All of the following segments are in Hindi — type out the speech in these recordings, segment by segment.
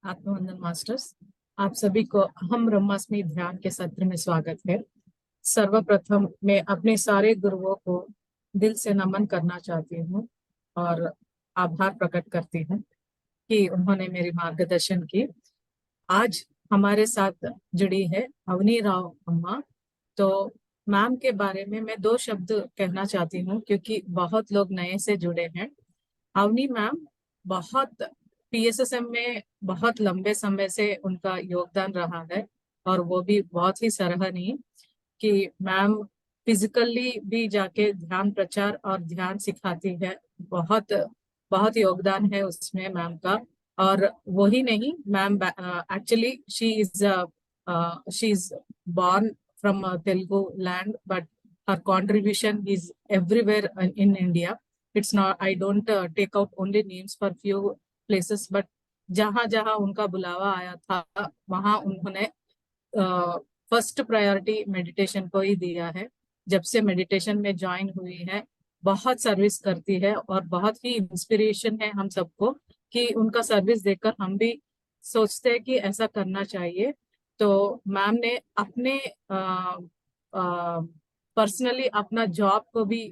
आत्मवंदन मास्टर्स, आप सभी को अहम ब्रह्मास्मि ध्यान के सत्र में स्वागत है। सर्वप्रथम मैं अपने सारे गुरुओं को दिल से नमन करना चाहती हूँ और आभार प्रकट करती हूँ कि उन्होंने मेरी मार्गदर्शन की। आज हमारे साथ जुड़ी है अवनी राव अम्मा। तो मैम के बारे में मैं दो शब्द कहना चाहती हूँ क्योंकि बहुत लोग नए से जुड़े हैं। अवनी मैम बहुत पीएसएसएम में बहुत लंबे समय से उनका योगदान रहा है और वो भी बहुत ही सराहनीय कि मैम फिजिकली भी जाके ध्यान प्रचार और ध्यान सिखाती है। बहुत बहुत योगदान है उसमें मैम का। और वही नहीं, ma'am actually she is born from Telugu land, but her contribution is everywhere in India. It's not, I don't take out only names for few places, but जहां जहां उनका बुलावा आया था वहां उन्होंने फर्स्ट प्रायोरिटी मेडिटेशन को ही दिया है। जब से मेडिटेशन में ज्वाइन हुई है बहुत सर्विस करती है और बहुत ही इंस्पिरेशन है हम सबको कि उनका सर्विस देखकर हम भी सोचते हैं कि ऐसा करना चाहिए। तो मैम ने अपने पर्सनली अपना जॉब को भी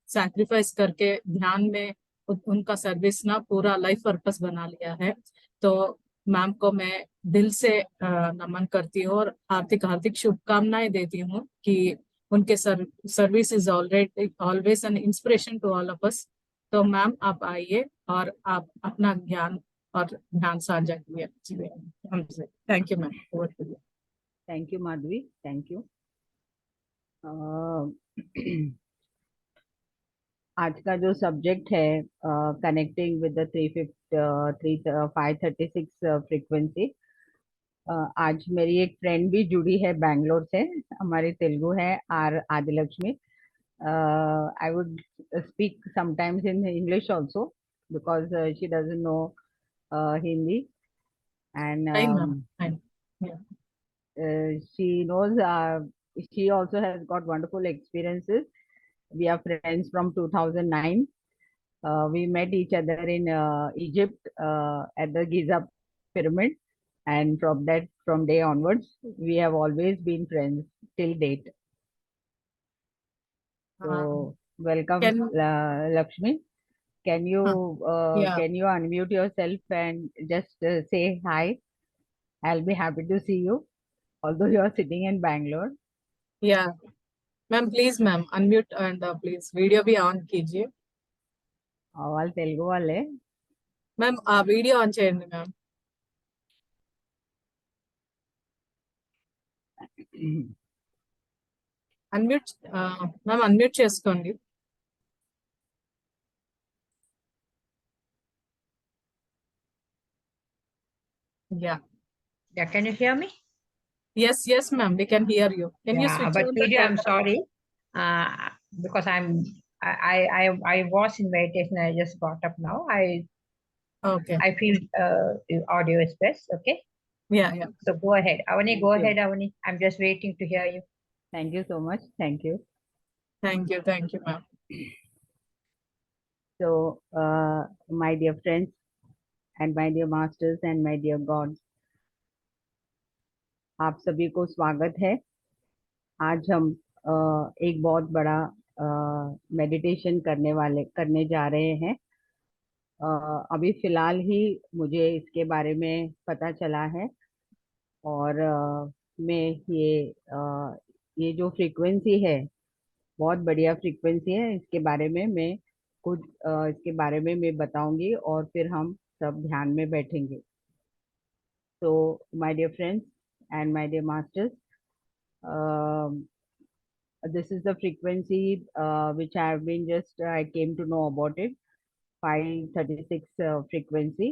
सैक्रिफाइस करके ध्यान में उनका सर्विस ना पूरा लाइफ पर्पस बना लिया है। तो मैम को मैं दिल से नमन करती हूँ और हार्दिक हार्दिक शुभकामनाएं देती हूँ कि उनके service is already always an inspiration to all of us. तो मैम आप आइए और आप अपना ज्ञान और ध्यान साझा कीजिए हमसे। Thank you ma'am, over to you. Thank you Madhavi, thank you. आज का जो सब्जेक्ट है कनेक्टिंग विद द 536 फ्रीक्वेंसी। आज मेरी एक फ्रेंड भी जुड़ी है बैंगलोर से, हमारी तेलुगु है आर Adilakshmi. I would speak sometimes in English also because she doesn't know Hindi and fine ma'am, fine. she knows she also has got wonderful experiences. We are friends from 2009. We met each other in Egypt at the Giza pyramid, and from day onwards we have always been friends till date. So welcome, can Lakshmi. Can you या can you unmute yourself and just say hi? I'll be happy to see you, although you are sitting in Bangalore. या ma'am, please ma'am unmute and please video भी ऑन कीजिए। వాళ్ళు తెలుగు వాళ్ళే. मैम वीडियो ऑन చేయండి मैम। అన్మ్యూట్ మ్యామ్, అన్మ్యూట్ చేసుకోండి। Yeah, Yeah, can you hear me? yes ma'am, we can hear you. Can you Yeah, switch but on the video, I'm camera? sorry, because I was in meditation. I just got up now. Okay. I feel audio is best. Okay, Yeah. so go ahead, Avani. Go Thank you. ahead, Avani. I'm just waiting to hear you. Thank you so much. Thank you. Thank you ma'am. So, my dear friends, and my dear masters, and my dear gods, आप सभी को स्वागत है। आज हम एक बहुत बड़ा मेडिटेशन करने जा रहे हैं। अभी फिलहाल ही मुझे इसके बारे में पता चला है और मैं ये जो फ्रीक्वेंसी है बहुत बढ़िया फ्रीक्वेंसी है। इसके बारे में मैं इसके बारे में मैं बताऊंगी और फिर हम सब ध्यान में बैठेंगे। तो my dear friends and my dear masters, this is the frequency which I have been just I came to know about it, 536 frequency.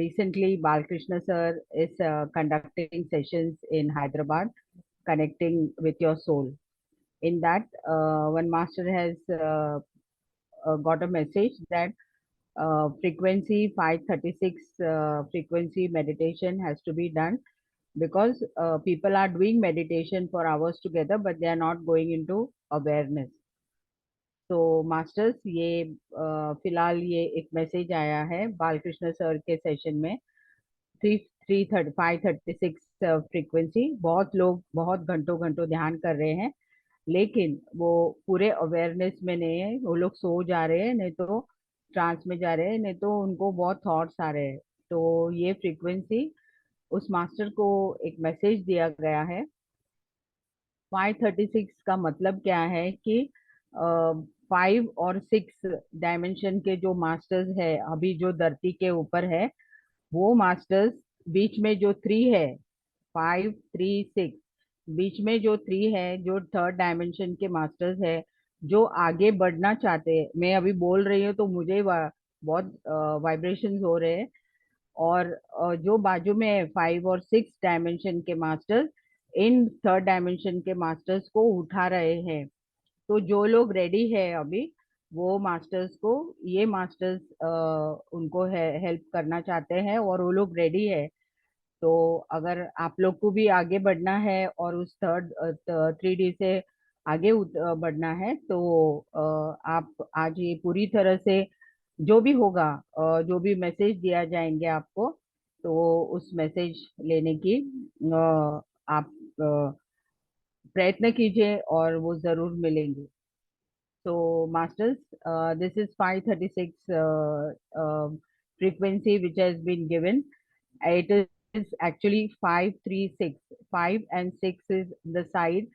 Recently, Balkrishna sir is conducting sessions in Hyderabad, connecting with your soul. In that, one master has got a message that frequency 536 frequency meditation has to be done because people are doing meditation for hours together, but they are not going into awareness. तो मास्टर्स, ये फिलहाल ये एक मैसेज आया है बालकृष्ण सर के सेशन में 536 फ्रीक्वेंसी। बहुत लोग बहुत घंटों घंटों ध्यान कर रहे हैं, लेकिन वो पूरे अवेयरनेस में नहीं है। वो लोग सो जा रहे हैं, नहीं तो ट्रांस में जा रहे हैं, नहीं तो उनको बहुत थॉट्स आ रहे हैं। तो ये फ्रीक्वेंसी, उस मास्टर को एक मैसेज दिया गया है। 536 का मतलब क्या है कि 5 और 6 डायमेंशन के जो मास्टर्स है अभी जो धरती के ऊपर है, वो मास्टर्स, बीच में जो 3 है, 5, 3, 6, बीच में जो 3 है, जो थर्ड डायमेंशन के मास्टर्स है, जो आगे बढ़ना चाहते हैं। मैं अभी बोल रही हूँ तो मुझे बहुत वाइब्रेशंस हो रहे हैं। और जो बाजू में है 5 और 6 डायमेंशन के मास्टर्स, इन थर्ड डायमेंशन के मास्टर्स को उठा रहे हैं। तो जो लोग रेडी है अभी, वो मास्टर्स को, ये मास्टर्स उनको हेल्प करना चाहते हैं और वो लोग रेडी है। तो अगर आप लोग को भी आगे बढ़ना है और उस 3D से आगे बढ़ना है, तो आप आज ये पूरी तरह से जो भी होगा, जो भी मैसेज दिया जाएंगे आपको, तो उस मैसेज लेने की आप प्रयत्न कीजिए और वो जरूर मिलेंगे। So, masters, this is 536 frequency which has been given. It is actually 536. 5 and 6 is the side,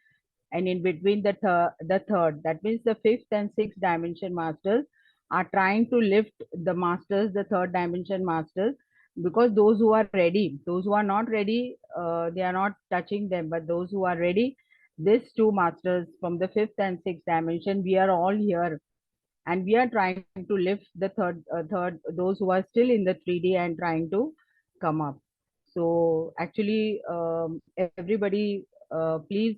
and in between the third, that means the fifth and sixth dimension masters are trying to lift the masters, the third dimension masters, because those who are ready, those who are not ready, they are not touching them, but those who are ready, these two masters from the fifth and sixth dimension, we are all here, and we are trying to lift the third, those who are still in the 3D and trying to come up. So actually, everybody, please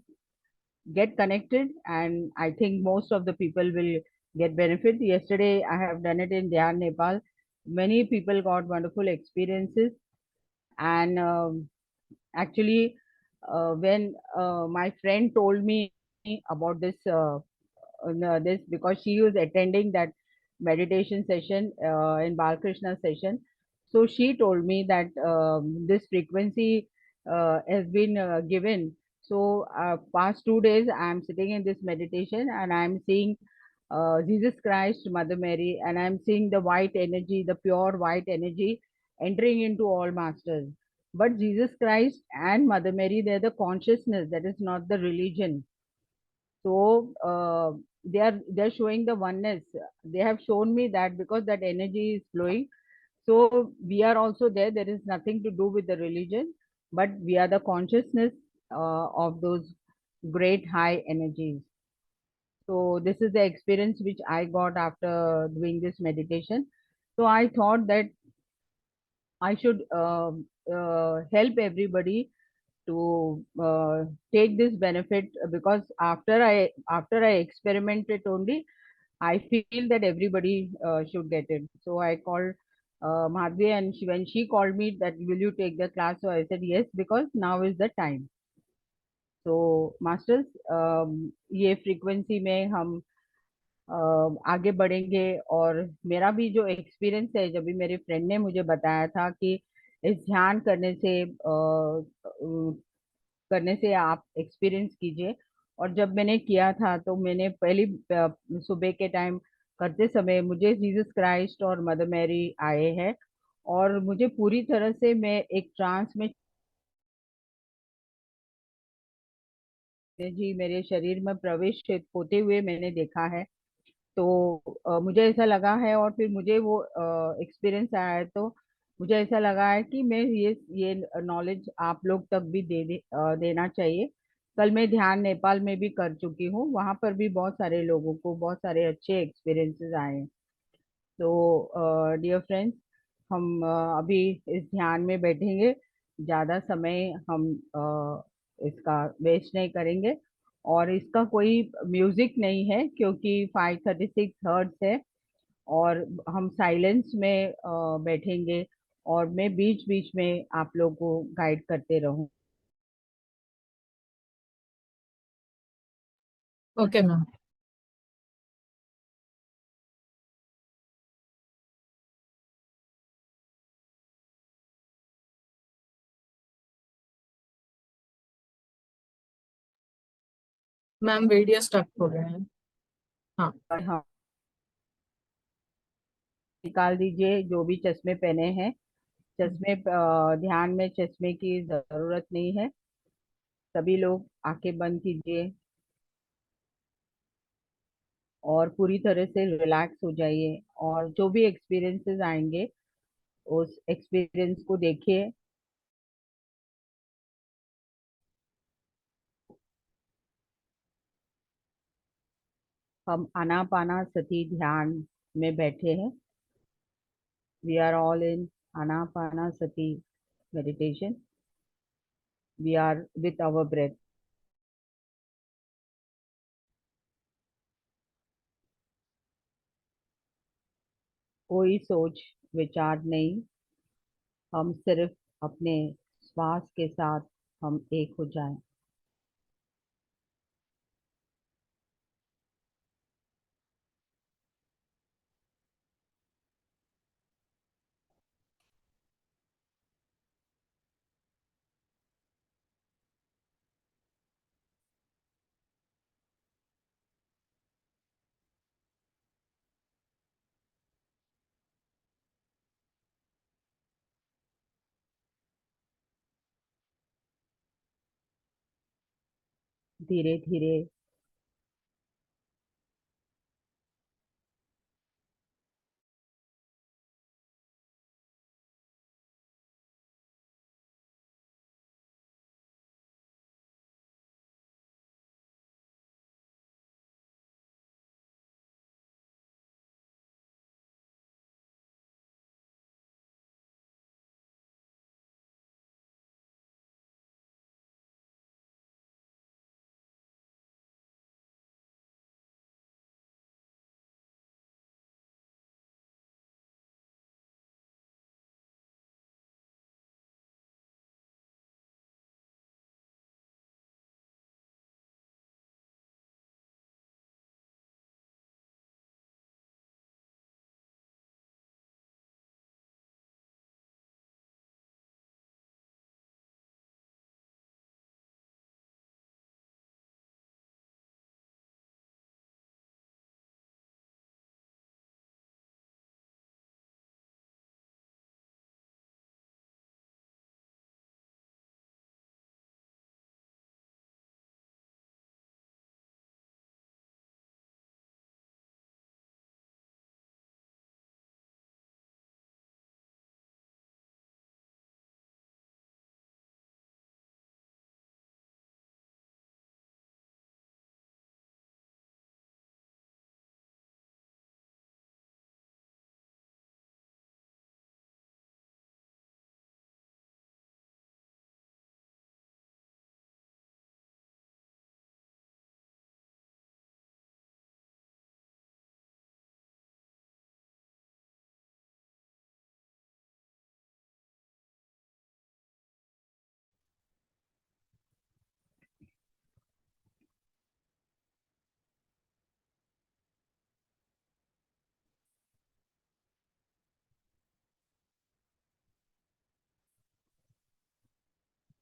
get connected, and I think most of the people will get benefit. Yesterday I have done it in Dhyan, Nepal. Many people got wonderful experiences. And actually, when my friend told me about this, because she was attending that meditation session in Balakrishna session, so she told me that this frequency has been given. So past 2 days I am sitting in this meditation and I am seeing Jesus Christ, Mother Mary, and I am seeing the white energy, the pure white energy entering into all masters. But Jesus Christ and Mother Mary, they're the consciousness, that is not the religion. So they're showing the oneness. They have shown me that because that energy is flowing. So we are also there. There is nothing to do with the religion, but we are the consciousness of those great high energies. So this is the experience which I got after doing this meditation. So I thought that I should help everybody to take this benefit, because after I experiment it only, I feel that everybody should get it. So I called Madhvi, and when she called me that will you take the class, so I said yes, because now is the time. So masters, ये frequency में हम आगे बढ़ेंगे। और मेरा भी जो एक्सपीरियंस है, जब भी मेरे फ्रेंड ने मुझे बताया था कि इस ध्यान करने से आप एक्सपीरियंस कीजिए, और जब मैंने किया था तो मैंने पहली सुबह के टाइम करते समय मुझे जीसस क्राइस्ट और मदर मैरी आए हैं, और मुझे पूरी तरह से मैं एक ट्रांस में जी मेरे शरीर में प्रवेश होते हुए मैंने देखा है। तो मुझे ऐसा लगा है, और फिर मुझे वो एक्सपीरियंस आया है, तो मुझे ऐसा लगा है कि मैं ये नॉलेज आप लोग तक भी देना चाहिए। कल मैं ध्यान नेपाल में भी कर चुकी हूँ, वहां पर भी बहुत सारे लोगों को बहुत सारे अच्छे एक्सपीरियंसेस आए हैं। तो डियर फ्रेंड्स, हम अभी इस ध्यान में बैठेंगे। ज़्यादा समय हम इसका वेस्ट नहीं करेंगे, और इसका कोई म्यूजिक नहीं है, क्योंकि 536 हर्ट्ज है, और हम साइलेंस में बैठेंगे, और मैं बीच बीच में आप लोगों को गाइड करते रहूं। Okay ma'am. Ma'am video stuck हो गया है। हाँ। हाँ, निकाल दीजिए जो भी चश्मे पहने हैं। चश्मे ध्यान में, चश्मे की जरूरत नहीं है। सभी लोग आंखें बंद कीजिए और पूरी तरह से रिलैक्स हो जाइए, और जो भी एक्सपीरियंसेस आएंगे उस एक्सपीरियंस को देखिए। हम आनापानासति ध्यान में बैठे हैं। We are all in anapanasati meditation. We are with our breath. कोई सोच विचार नहीं, हम सिर्फ अपने श्वास के साथ हम एक हो जाएं। धीरे धीरे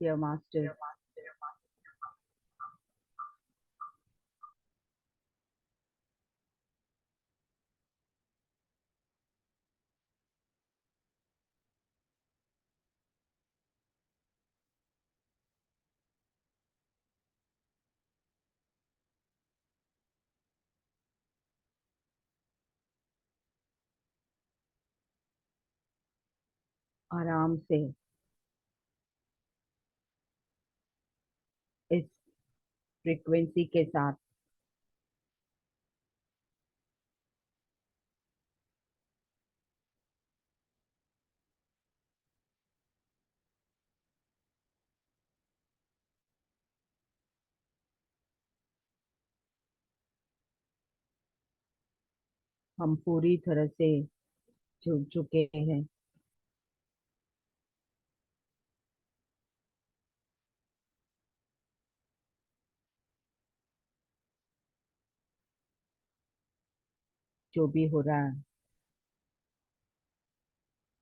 डियर मास्टर, आराम से इस फ्रीक्वेंसी के साथ हम पूरी तरह से जुड़ चुके हैं। जो भी हो रहा है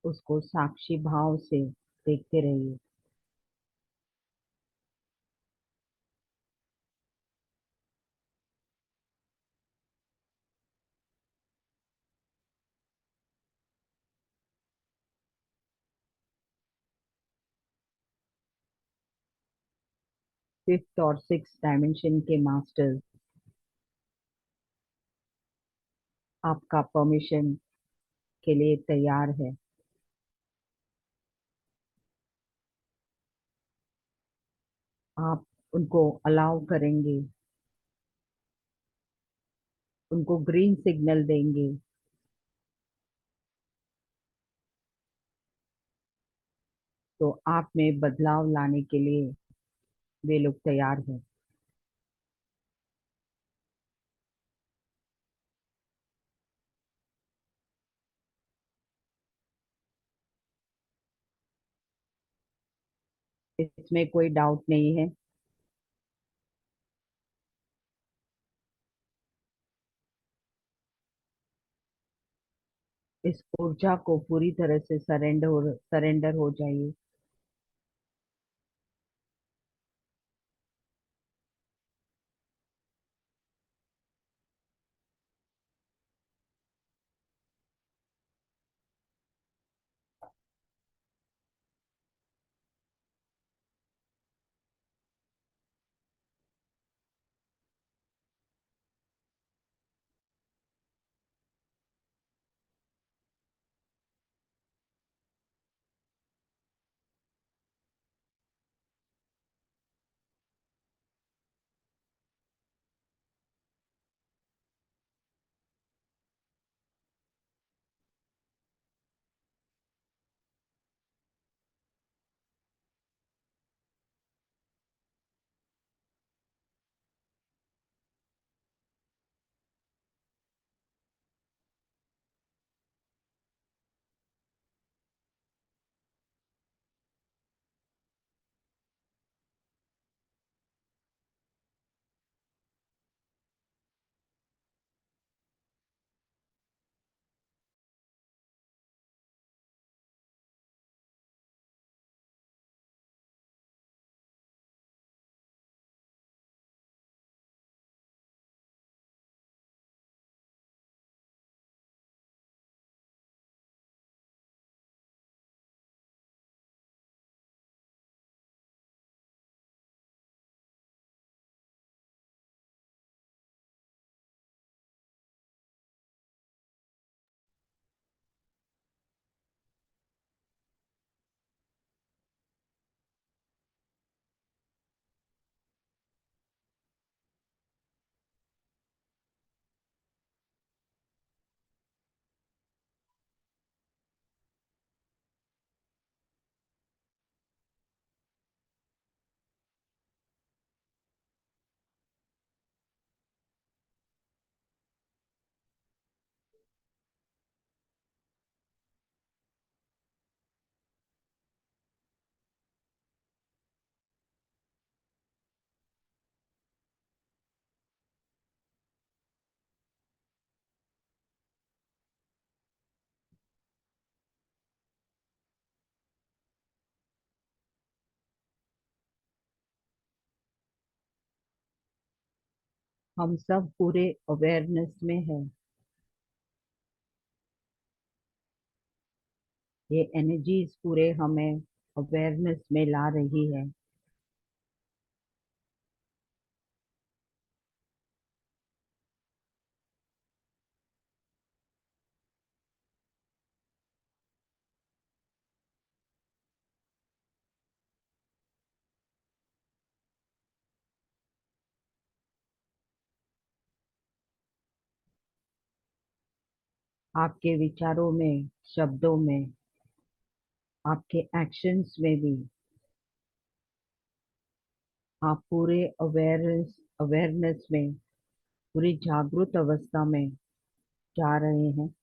उसको साक्षी भाव से देखते रहिए। फिफ्थ और सिक्स डायमेंशन के मास्टर्स, आपका परमिशन के लिए तैयार है। आप उनको अलाउ करेंगे, उनको ग्रीन सिग्नल देंगे तो आप में बदलाव लाने के लिए वे लोग तैयार हैं। इसमें कोई डाउट नहीं है। इस ऊर्जा को पूरी तरह से सरेंडर हो जाइए। हम सब पूरे अवेयरनेस में हैं। ये एनर्जीज पूरे हमें अवेयरनेस में ला रही है। आपके विचारों में, शब्दों में, आपके एक्शंस में भी आप पूरे अवेयरनेस में, पूरी जागरूक अवस्था में जा रहे हैं।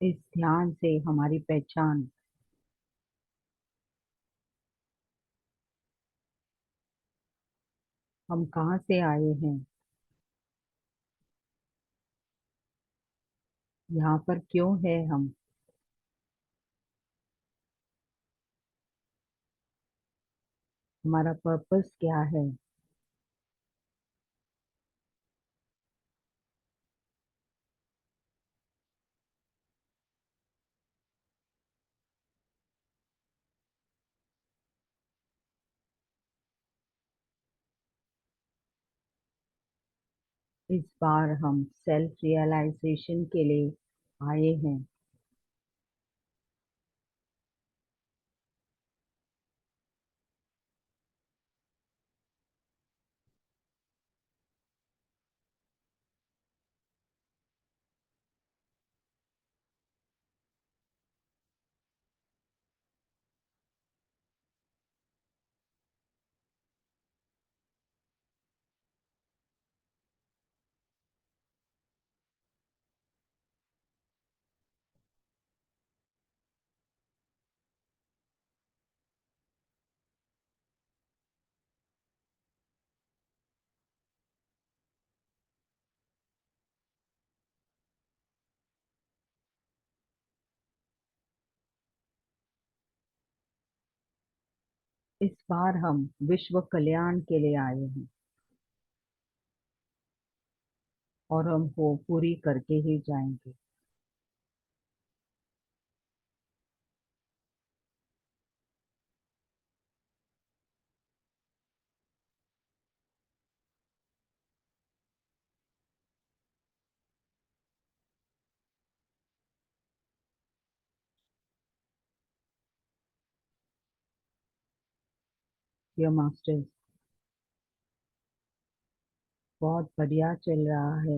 इस ध्यान से हमारी पहचान, हम कहाँ से आए हैं, यहाँ पर क्यों है हम, हमारा पर्पस क्या है। इस बार हम सेल्फ रियलाइजेशन के लिए आए हैं। इस बार हम विश्व कल्याण के लिए आए हैं और हम वो पूरी करके ही जाएंगे। ये मास्टर्स, बहुत बढ़िया चल रहा है।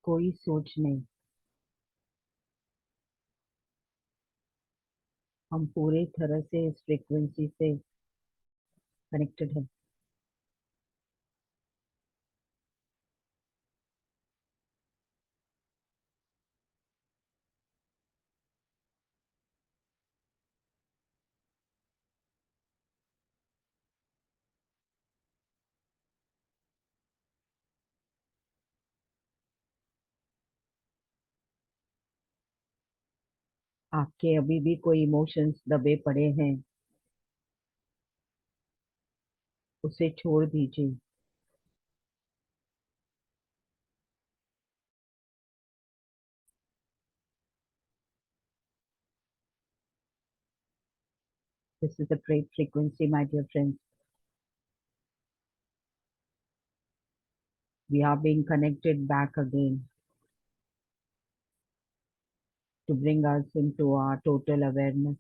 कोई सोच नहीं, हम पूरे तरह से इस फ्रीक्वेंसी से कनेक्टेड है। आपके अभी भी कोई इमोशंस दबे पड़े हैं, उसे छोड़ दीजिए। This is a great frequency, my dear friends. We are being connected back again to bring us into our total awareness.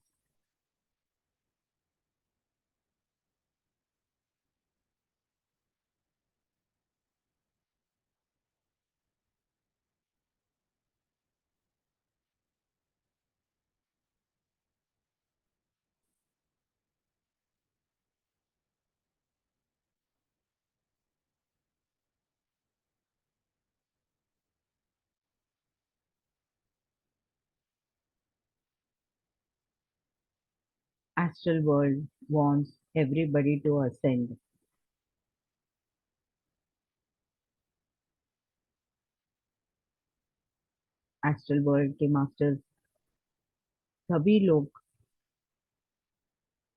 Astral world wants everybody to ascend. Astral world के मास्टर्स सभी लोग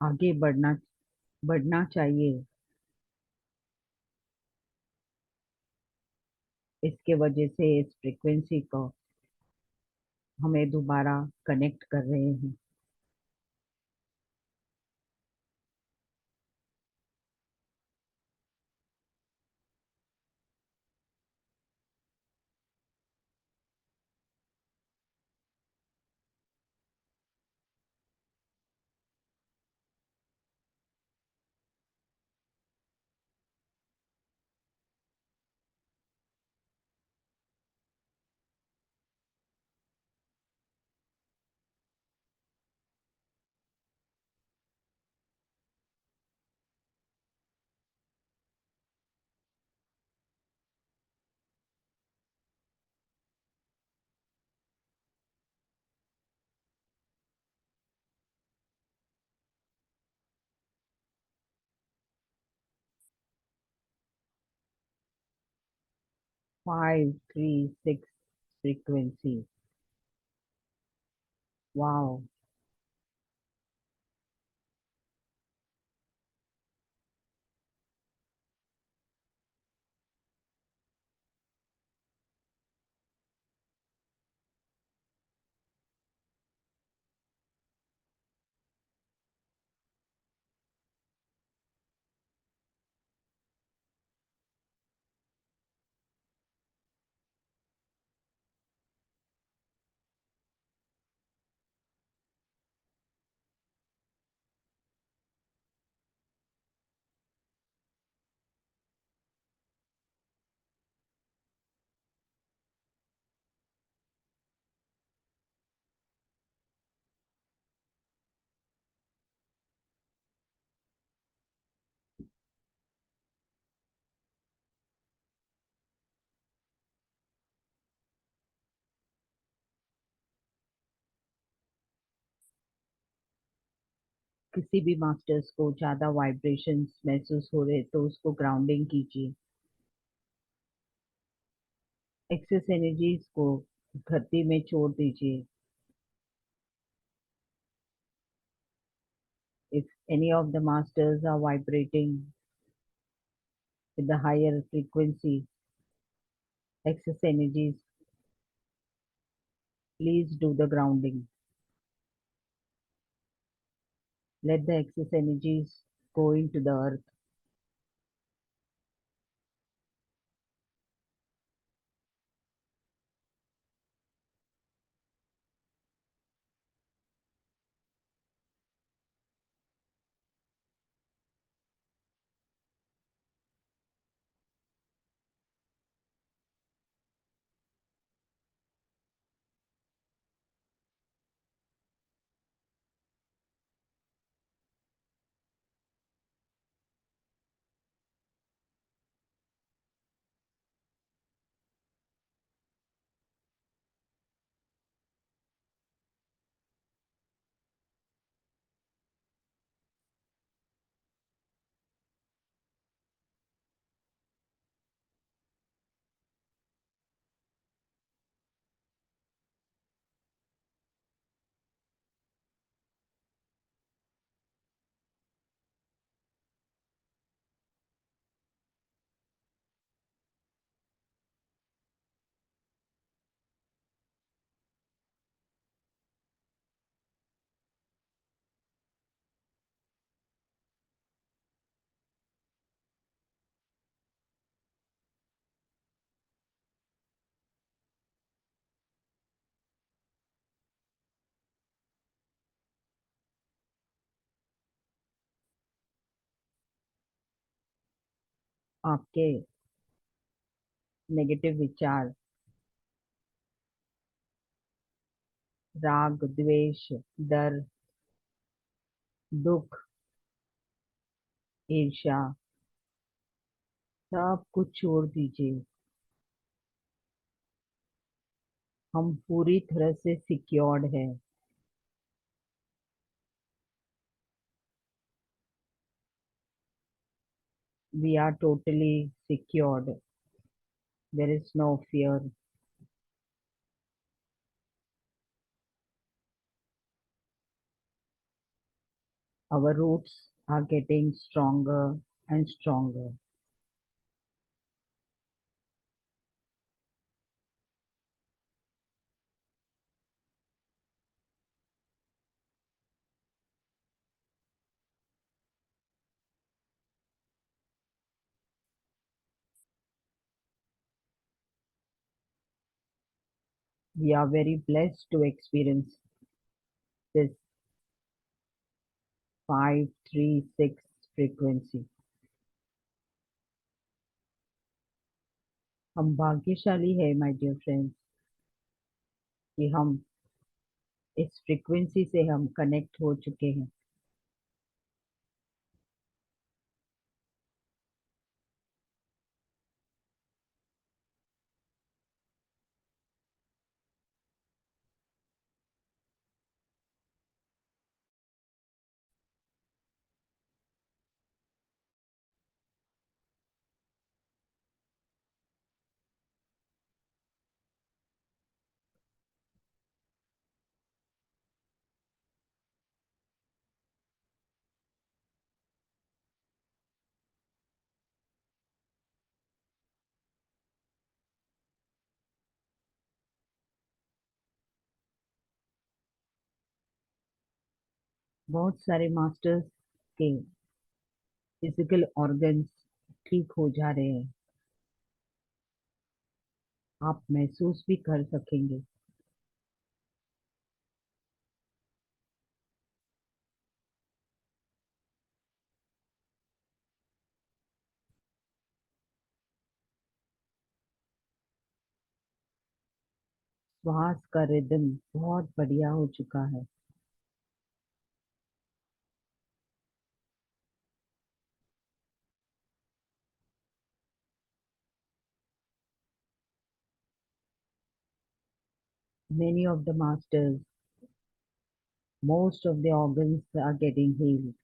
आगे बढ़ना चाहिए। इसके वजह से इस फ्रीक्वेंसी को हमें दोबारा कनेक्ट कर रहे हैं। 536 फ्रीक्वेंसी। वाओ। किसी भी मास्टर्स को ज्यादा वाइब्रेशंस महसूस हो रहे तो उसको ग्राउंडिंग कीजिए। एक्सेस एनर्जीज को धरती में छोड़ दीजिए। If any of the masters are vibrating with the higher frequency, excess energies, please do the grounding. Let the excess energies go into the earth. आपके नेगेटिव विचार, राग, द्वेष, डर, दुख, ईर्ष्या, सब कुछ छोड़ दीजिए। हम पूरी तरह से सिक्योर्ड है। we are totally secured. There is no fear. Our roots are getting stronger and stronger. We are very blessed to experience this 536 frequency. हम भाग्यशाली है माय डियर फ्रेंड्स कि हम इस फ्रीक्वेंसी से हम कनेक्ट हो चुके हैं। बहुत सारे मास्टर्स के फिजिकल ऑर्गन्स ठीक हो जा रहे हैं। आप महसूस भी कर सकेंगे। श्वास का रिदम बहुत बढ़िया हो चुका है। Many of the masters, most of the organs are getting healed.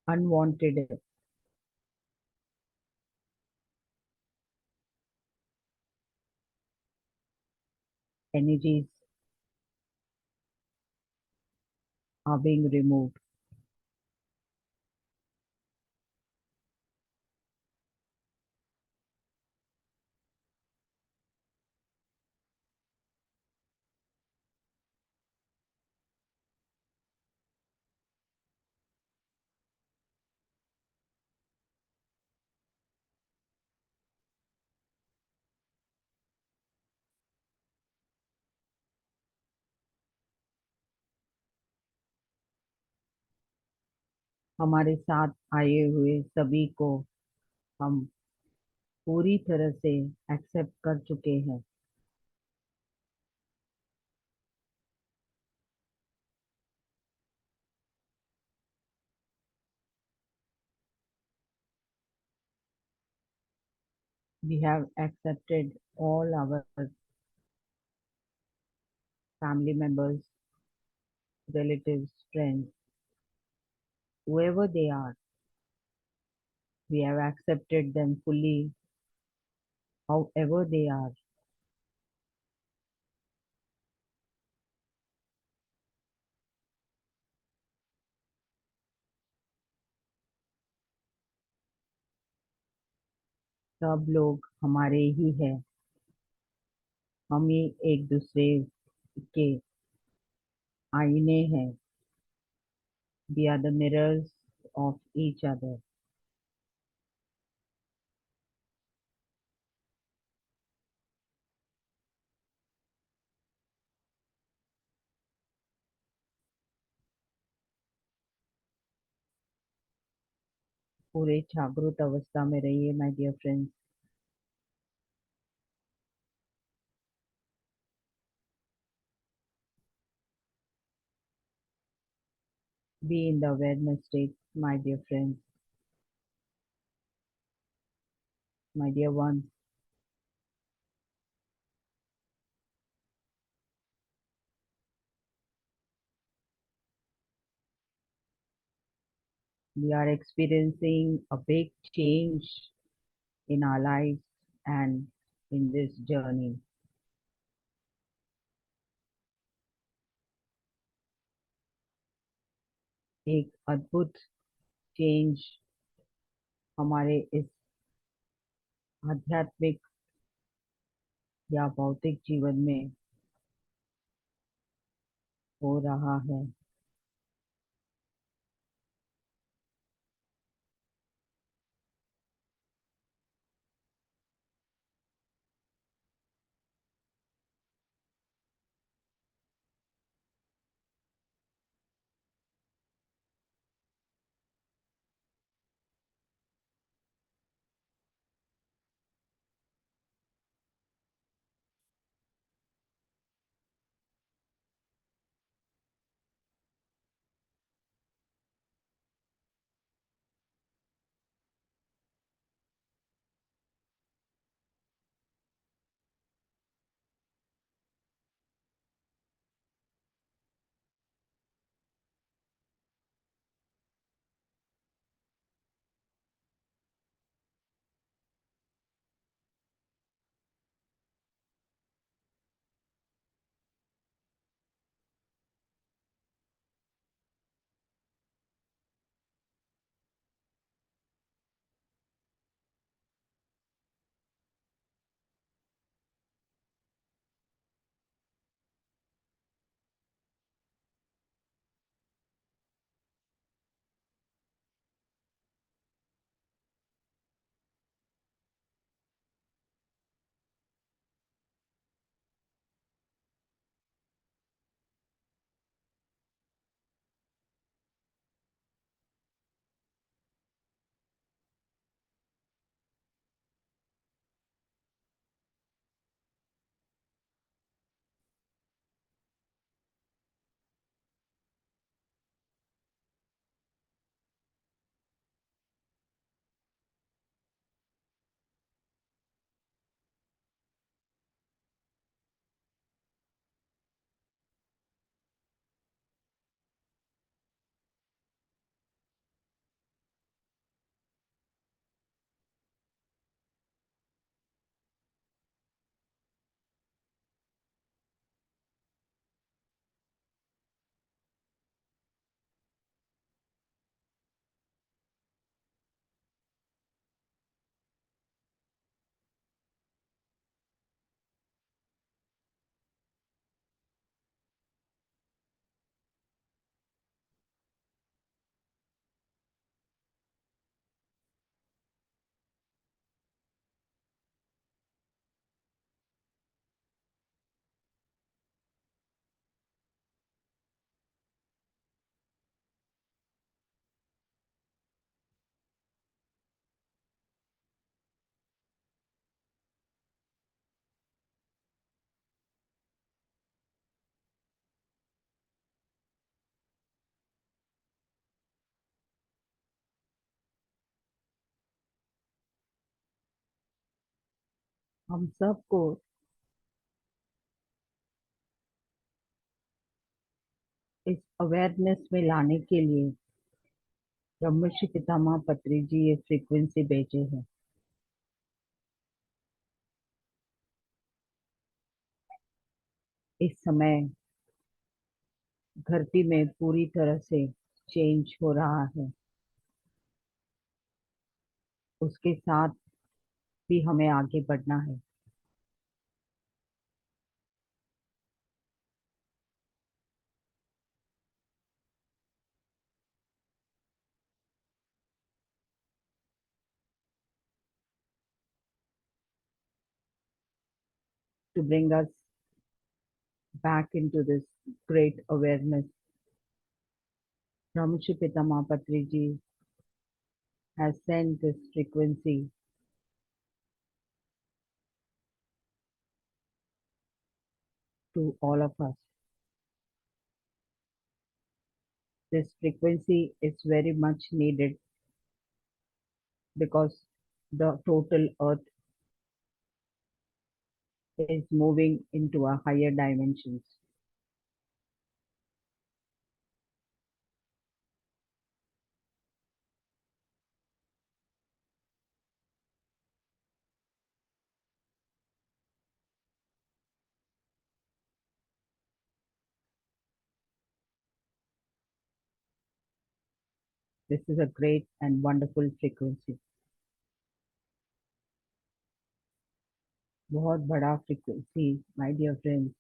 Unwanted energies are being removed. हमारे साथ आए हुए सभी को हम पूरी तरह से एक्सेप्ट कर चुके हैं। We have accepted all our family members, relatives, friends, whoever they are. We have accepted them fully, however they are. सब लोग हमारे ही हैं। हम ही एक दूसरे के आईने हैं। We are the mirrors of each other. पूरे जागृत अवस्था में रहिए my dear friends. Be in the awareness state, my dear friends, my dear ones. We are experiencing a big change in our lives and in this journey. एक अद्भुत चेंज हमारे इस आध्यात्मिक या भौतिक जीवन में हो रहा है। हम सबको इस अवेयरनेस में लाने के लिए ब्रह्मर्षि पितामह पत्री जी ये फ्रीक्वेंसी भेजे हैं। इस समय धरती में पूरी तरह से चेंज हो रहा है, उसके साथ भी हमें आगे बढ़ना है। To bring us back into this great awareness, Brahmashi Pitama Patri ji has sent this frequency to all of us. This frequency is very much needed because the total earth is moving into a higher dimensions. This is a great and wonderful frequency. बहुत बड़ा frequency, my dear friends.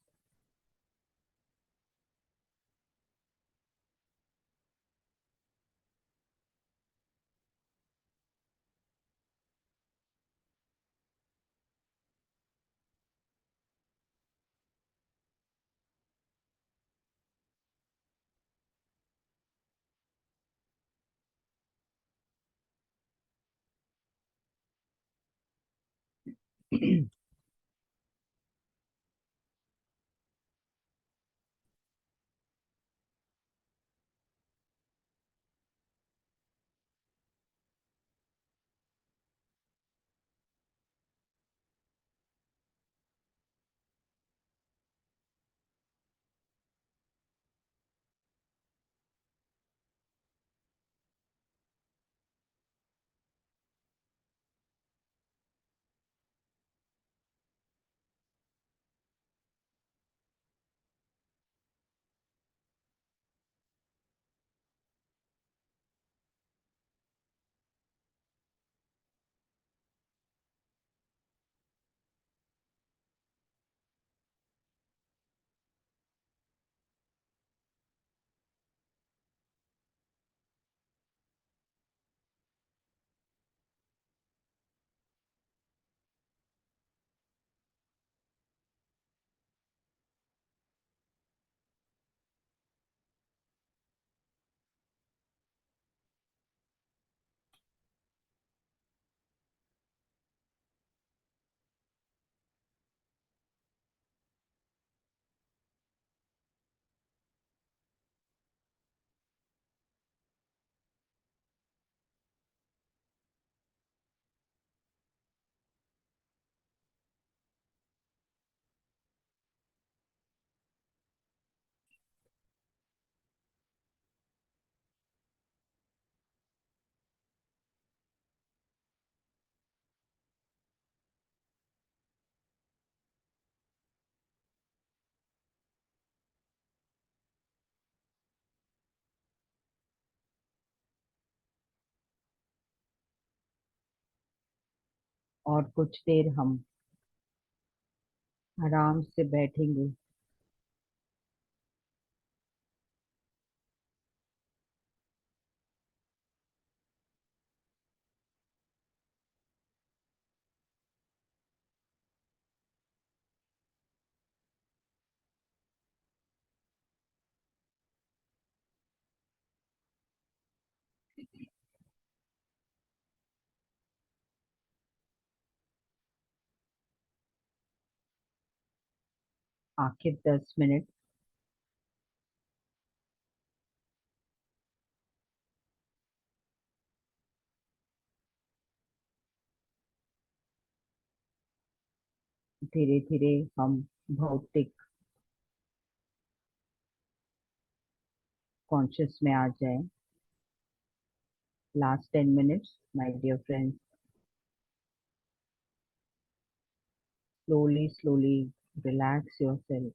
और कुछ देर हम आराम से बैठेंगे। आखिर 10 मिनट। धीरे धीरे हम भौतिक कॉन्शियस में आ जाए। Last 10 minutes my dear friends. Slowly slowly relax yourself.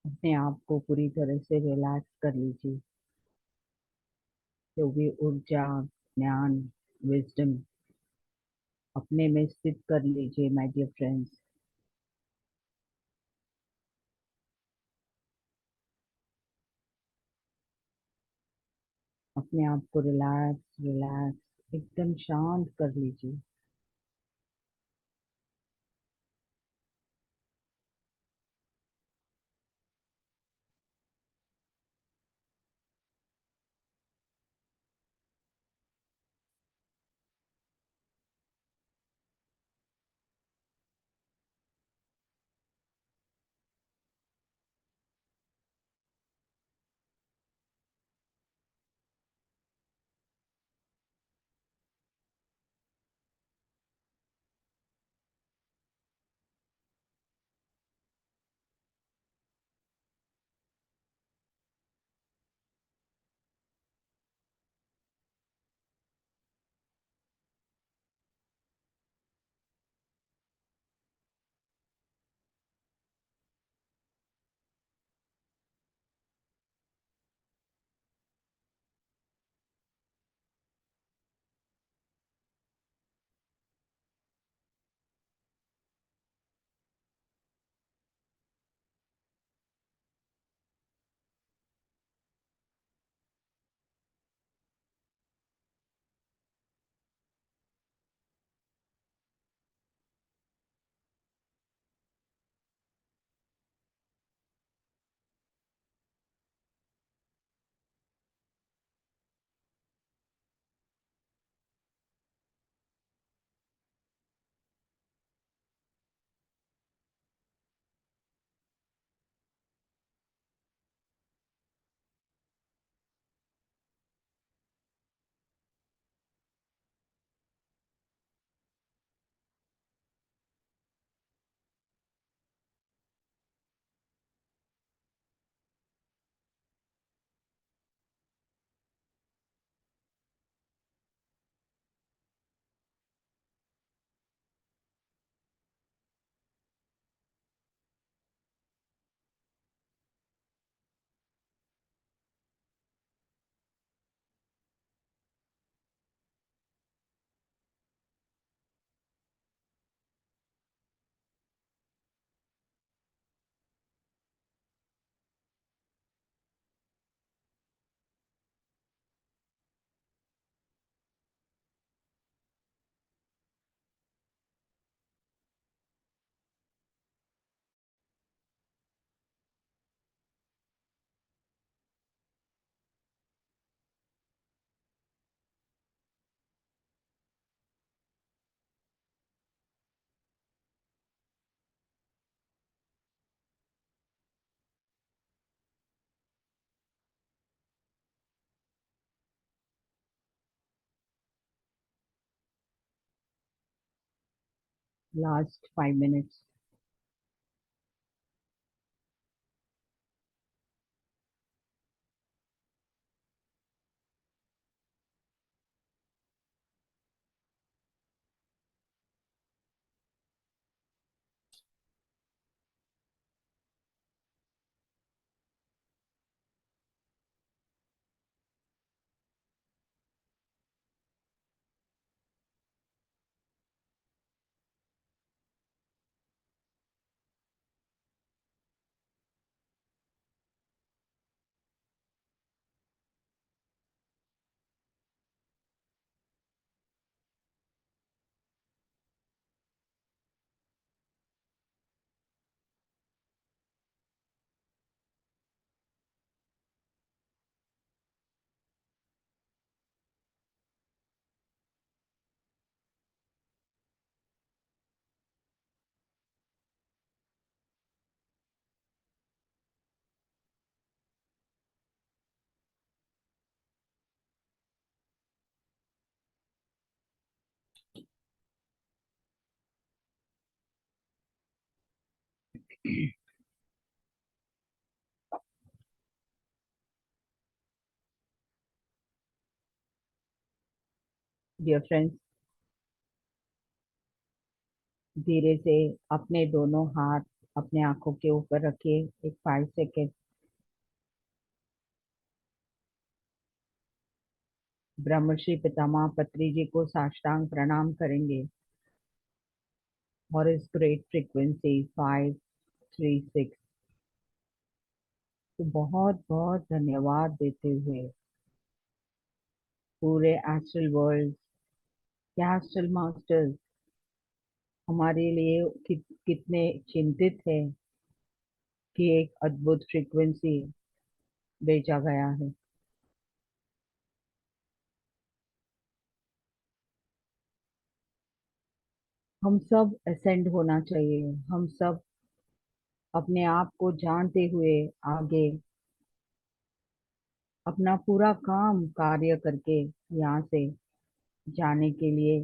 अपने आप को पूरी तरह से रिलैक्स कर लीजिए। जो भी ऊर्जा, ज्ञान, विजडम अपने में स्थित कर लीजिए माय डियर फ्रेंड्स। अपने आप को रिलैक्स रिलैक्स एकदम शांत कर लीजिए। last 5 minutes. Dear friends, धीरे से अपने दोनों हाथ अपने आंखों के ऊपर रखिए। एक 5 सेकेंड। ब्रह्मर्षि पितामह पत्री जी को साष्टांग प्रणाम करेंगे और इस ग्रेट फ्रीक्वेंसी 536 तो बहुत बहुत धन्यवाद देते हुए पूरे एस्ट्रल वर्ल्ड के एस्ट्रल मास्टर्स हमारे लिए कितने चिंतित है कि एक अद्भुत फ्रीक्वेंसी भेजा गया है। हम सब असेंड होना चाहिए। हम सब अपने आप को जानते हुए आगे अपना पूरा काम कार्य करके यहाँ से जाने के लिए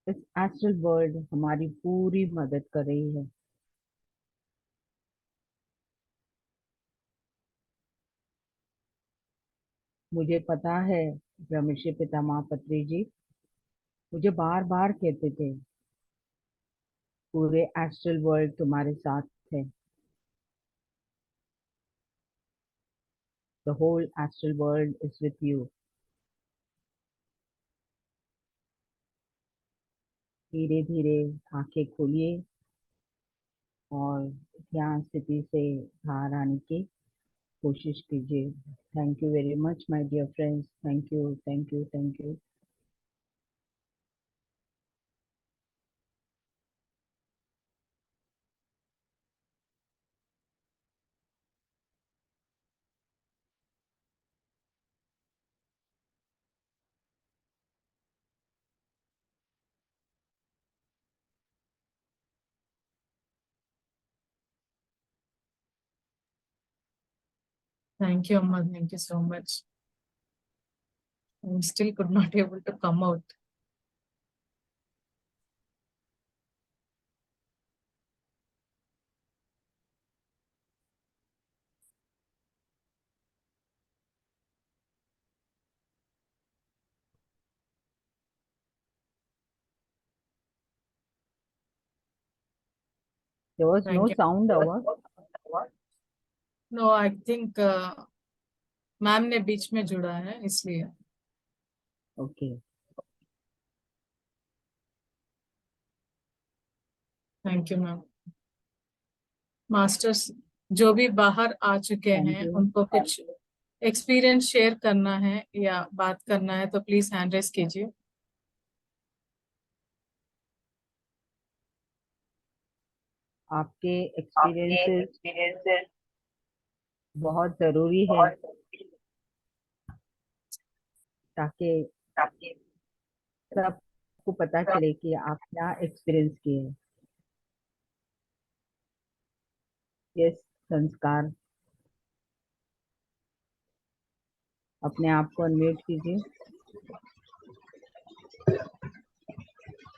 इस एस्ट्रल वर्ल्ड हमारी पूरी मदद कर रही है। मुझे पता है ब्रह्मर्षि पितामह पत्री जी मुझे बार बार कहते थे पूरे एस्ट्रल वर्ल्ड तुम्हारे साथ है। The whole astral world is with you. धीरे धीरे आंखें खोलिए और ध्यान स्थिति से बाहर आने की कोशिश कीजिए। Thank you very much my dear friends. Thank you, thank you, thank you. Thank you, Amma. Thank you so much. I still could not able to come out. There was no Thank you. sound over. No, I think ma'am ने बीच में जुड़ा है इसलिए। Okay. Thank you ma'am. Masters जो भी बाहर आ चुके Thank हैं you. उनको कुछ एक्सपीरियंस शेयर करना है या बात करना है तो प्लीज हैंड रेस कीजिए। आपके एक्सपीरियंसेस बहुत जरूरी है ताकि सबको पता चले कि आप क्या एक्सपीरियंस किए हैं। ये संस्कार अपने आप को अनम्यूट कीजिए।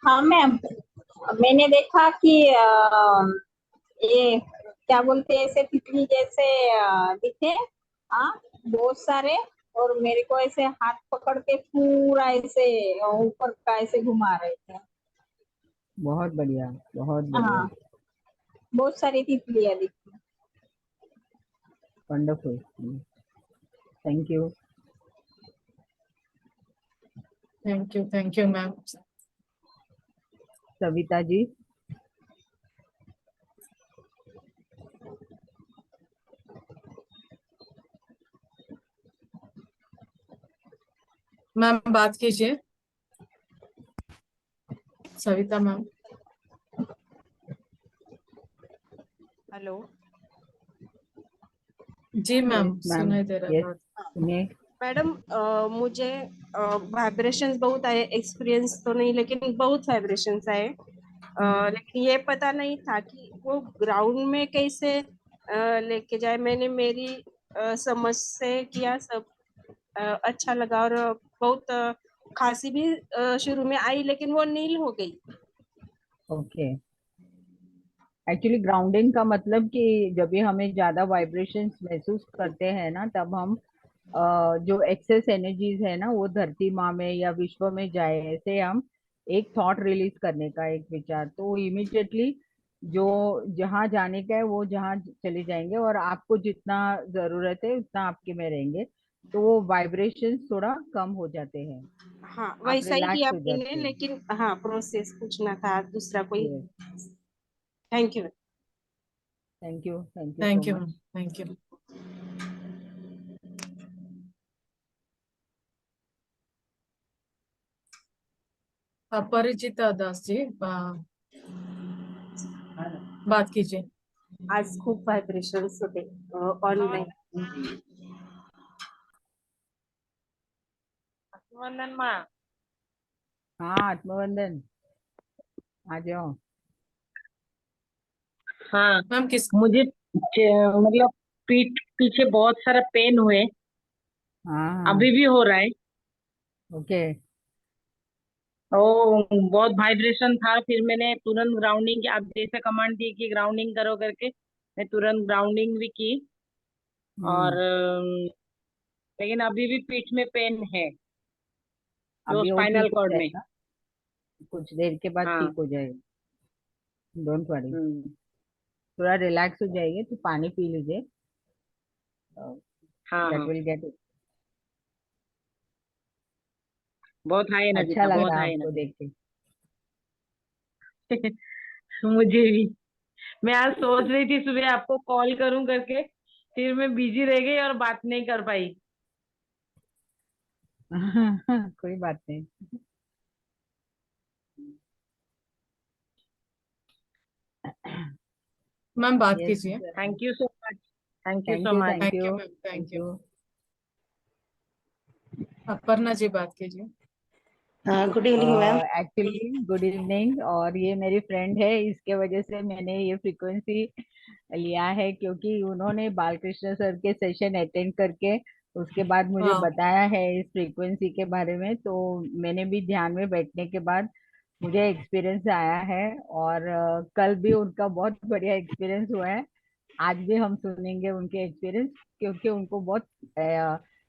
हाँ मैम, मैंने देखा कि ये क्या बोलते हैं, ऐसे तितली जैसे दिखे। हाँ, बहुत सारे। और मेरे को ऐसे हाथ पकड़ के पूरा ऐसे ऊपर का ऐसे घुमा रहे थे। बहुत बढ़िया, बहुत बढ़िया। हाँ, बहुत सारी तितलियां दिखी। Wonderful. Thank you. Thank you ma'am. Savita ji. Ma'am बात कीजिए, सविता मैम। हेलो। जी मैम, यस मैम। सुनाई दे रहा है यस, बात। सुनिए। मैडम, मुझे वाइब्रेशंस बहुत आए, एक्सपीरियंस तो नहीं लेकिन बहुत वाइब्रेशंस आए। लेकिन ये पता नहीं था कि वो ग्राउंड में कैसे लेके जाए। मैंने मेरी समझ से किया सब। अच्छा लगा। और बहुत खांसी भी शुरू में आई लेकिन वो नील हो गई। ओके। एक्चुअली ग्राउंडिंग का मतलब कि जब भी हमें ज्यादा वाइब्रेशंस महसूस करते हैं ना, तब हम जो एक्सेस एनर्जीज है ना, वो धरती माँ में या विश्व में जाए, ऐसे हम एक थॉट रिलीज करने का, एक विचार, तो इमिडिएटली जो जहाँ जाने का है वो जहाँ चले जाएंगे, और आपको जितना जरूरत है उतना आपके में रहेंगे, तो वो वाइब्रेशंस थोड़ा कम हो जाते हैं, हाँ, आप वैसा ही रिलैक्स किया हो मैंने, जाते हैं। लेकिन हाँ, प्रोसेस पूछना था दूसरा कोई। Yes. Thank you. Thank you so thank you ma'am, much. Thank you. Aparichita Das ji, बात कीजिए। आज खूप व्हायब्रेशन्स होते ऑनलाईन। वंदन माँ। हाँ, आत्मवंदन, आ जाओ। हाँ, मैम किस मुझे मतलब पीठ पीछे बहुत सारा पेन हुए, हाँ हाँ। अभी भी हो रहा है। ओके। ओ, बहुत वाइब्रेशन था। फिर मैंने तुरंत ग्राउंडिंग, आप जैसे कमांड दी कि ग्राउंडिंग करो करके, मैं तुरंत ग्राउंडिंग भी की। और हम्म। लेकिन अभी भी पीठ में पेन है, जो अभी वो स्पाइनल ठीक हो कॉर्ड में। जाएगा, कुछ देर के बाद ठीक हाँ। हो जाएगा। Don't worry. हम्म। थोड़ा रिलैक्स हो जाएंगे तो पानी पी लीजिए, हाँ दैट हाँ, विल गेट। बहुत हाई एनर्जी अच्छा था, लग बहुत रहा है हाई आपको एनर्जी। देख के। मुझे भी। मैं आज सोच रही थी सुबह आपको कॉल करूं करके, फिर मैं बिजी रह गई और बात नहीं कर पाई। कोई बात नहीं। मैम बात यस। कीजिए। Thank you so much. Thank you thank so you, much. Thank thank you you, ma'am, thank thank you. You. Aparna ji बात कीजिए। हाँ, good evening ma'am. Actually good evening, और ये मेरी फ्रेंड है, इसके वजह से मैंने ये फ्रीक्वेंसी लिया है, क्योंकि उन्होंने बालकृष्ण सर के सेशन अटेंड करके उसके बाद मुझे हाँ, बताया है इस फ्रीक्वेंसी के बारे में, तो मैंने भी ध्यान में बैठने के बाद मुझे एक्सपीरियंस आया है, और कल भी उनका बहुत बढ़िया एक्सपीरियंस हुआ है। आज भी हम सुनेंगे उनके एक्सपीरियंस, क्योंकि उनको बहुत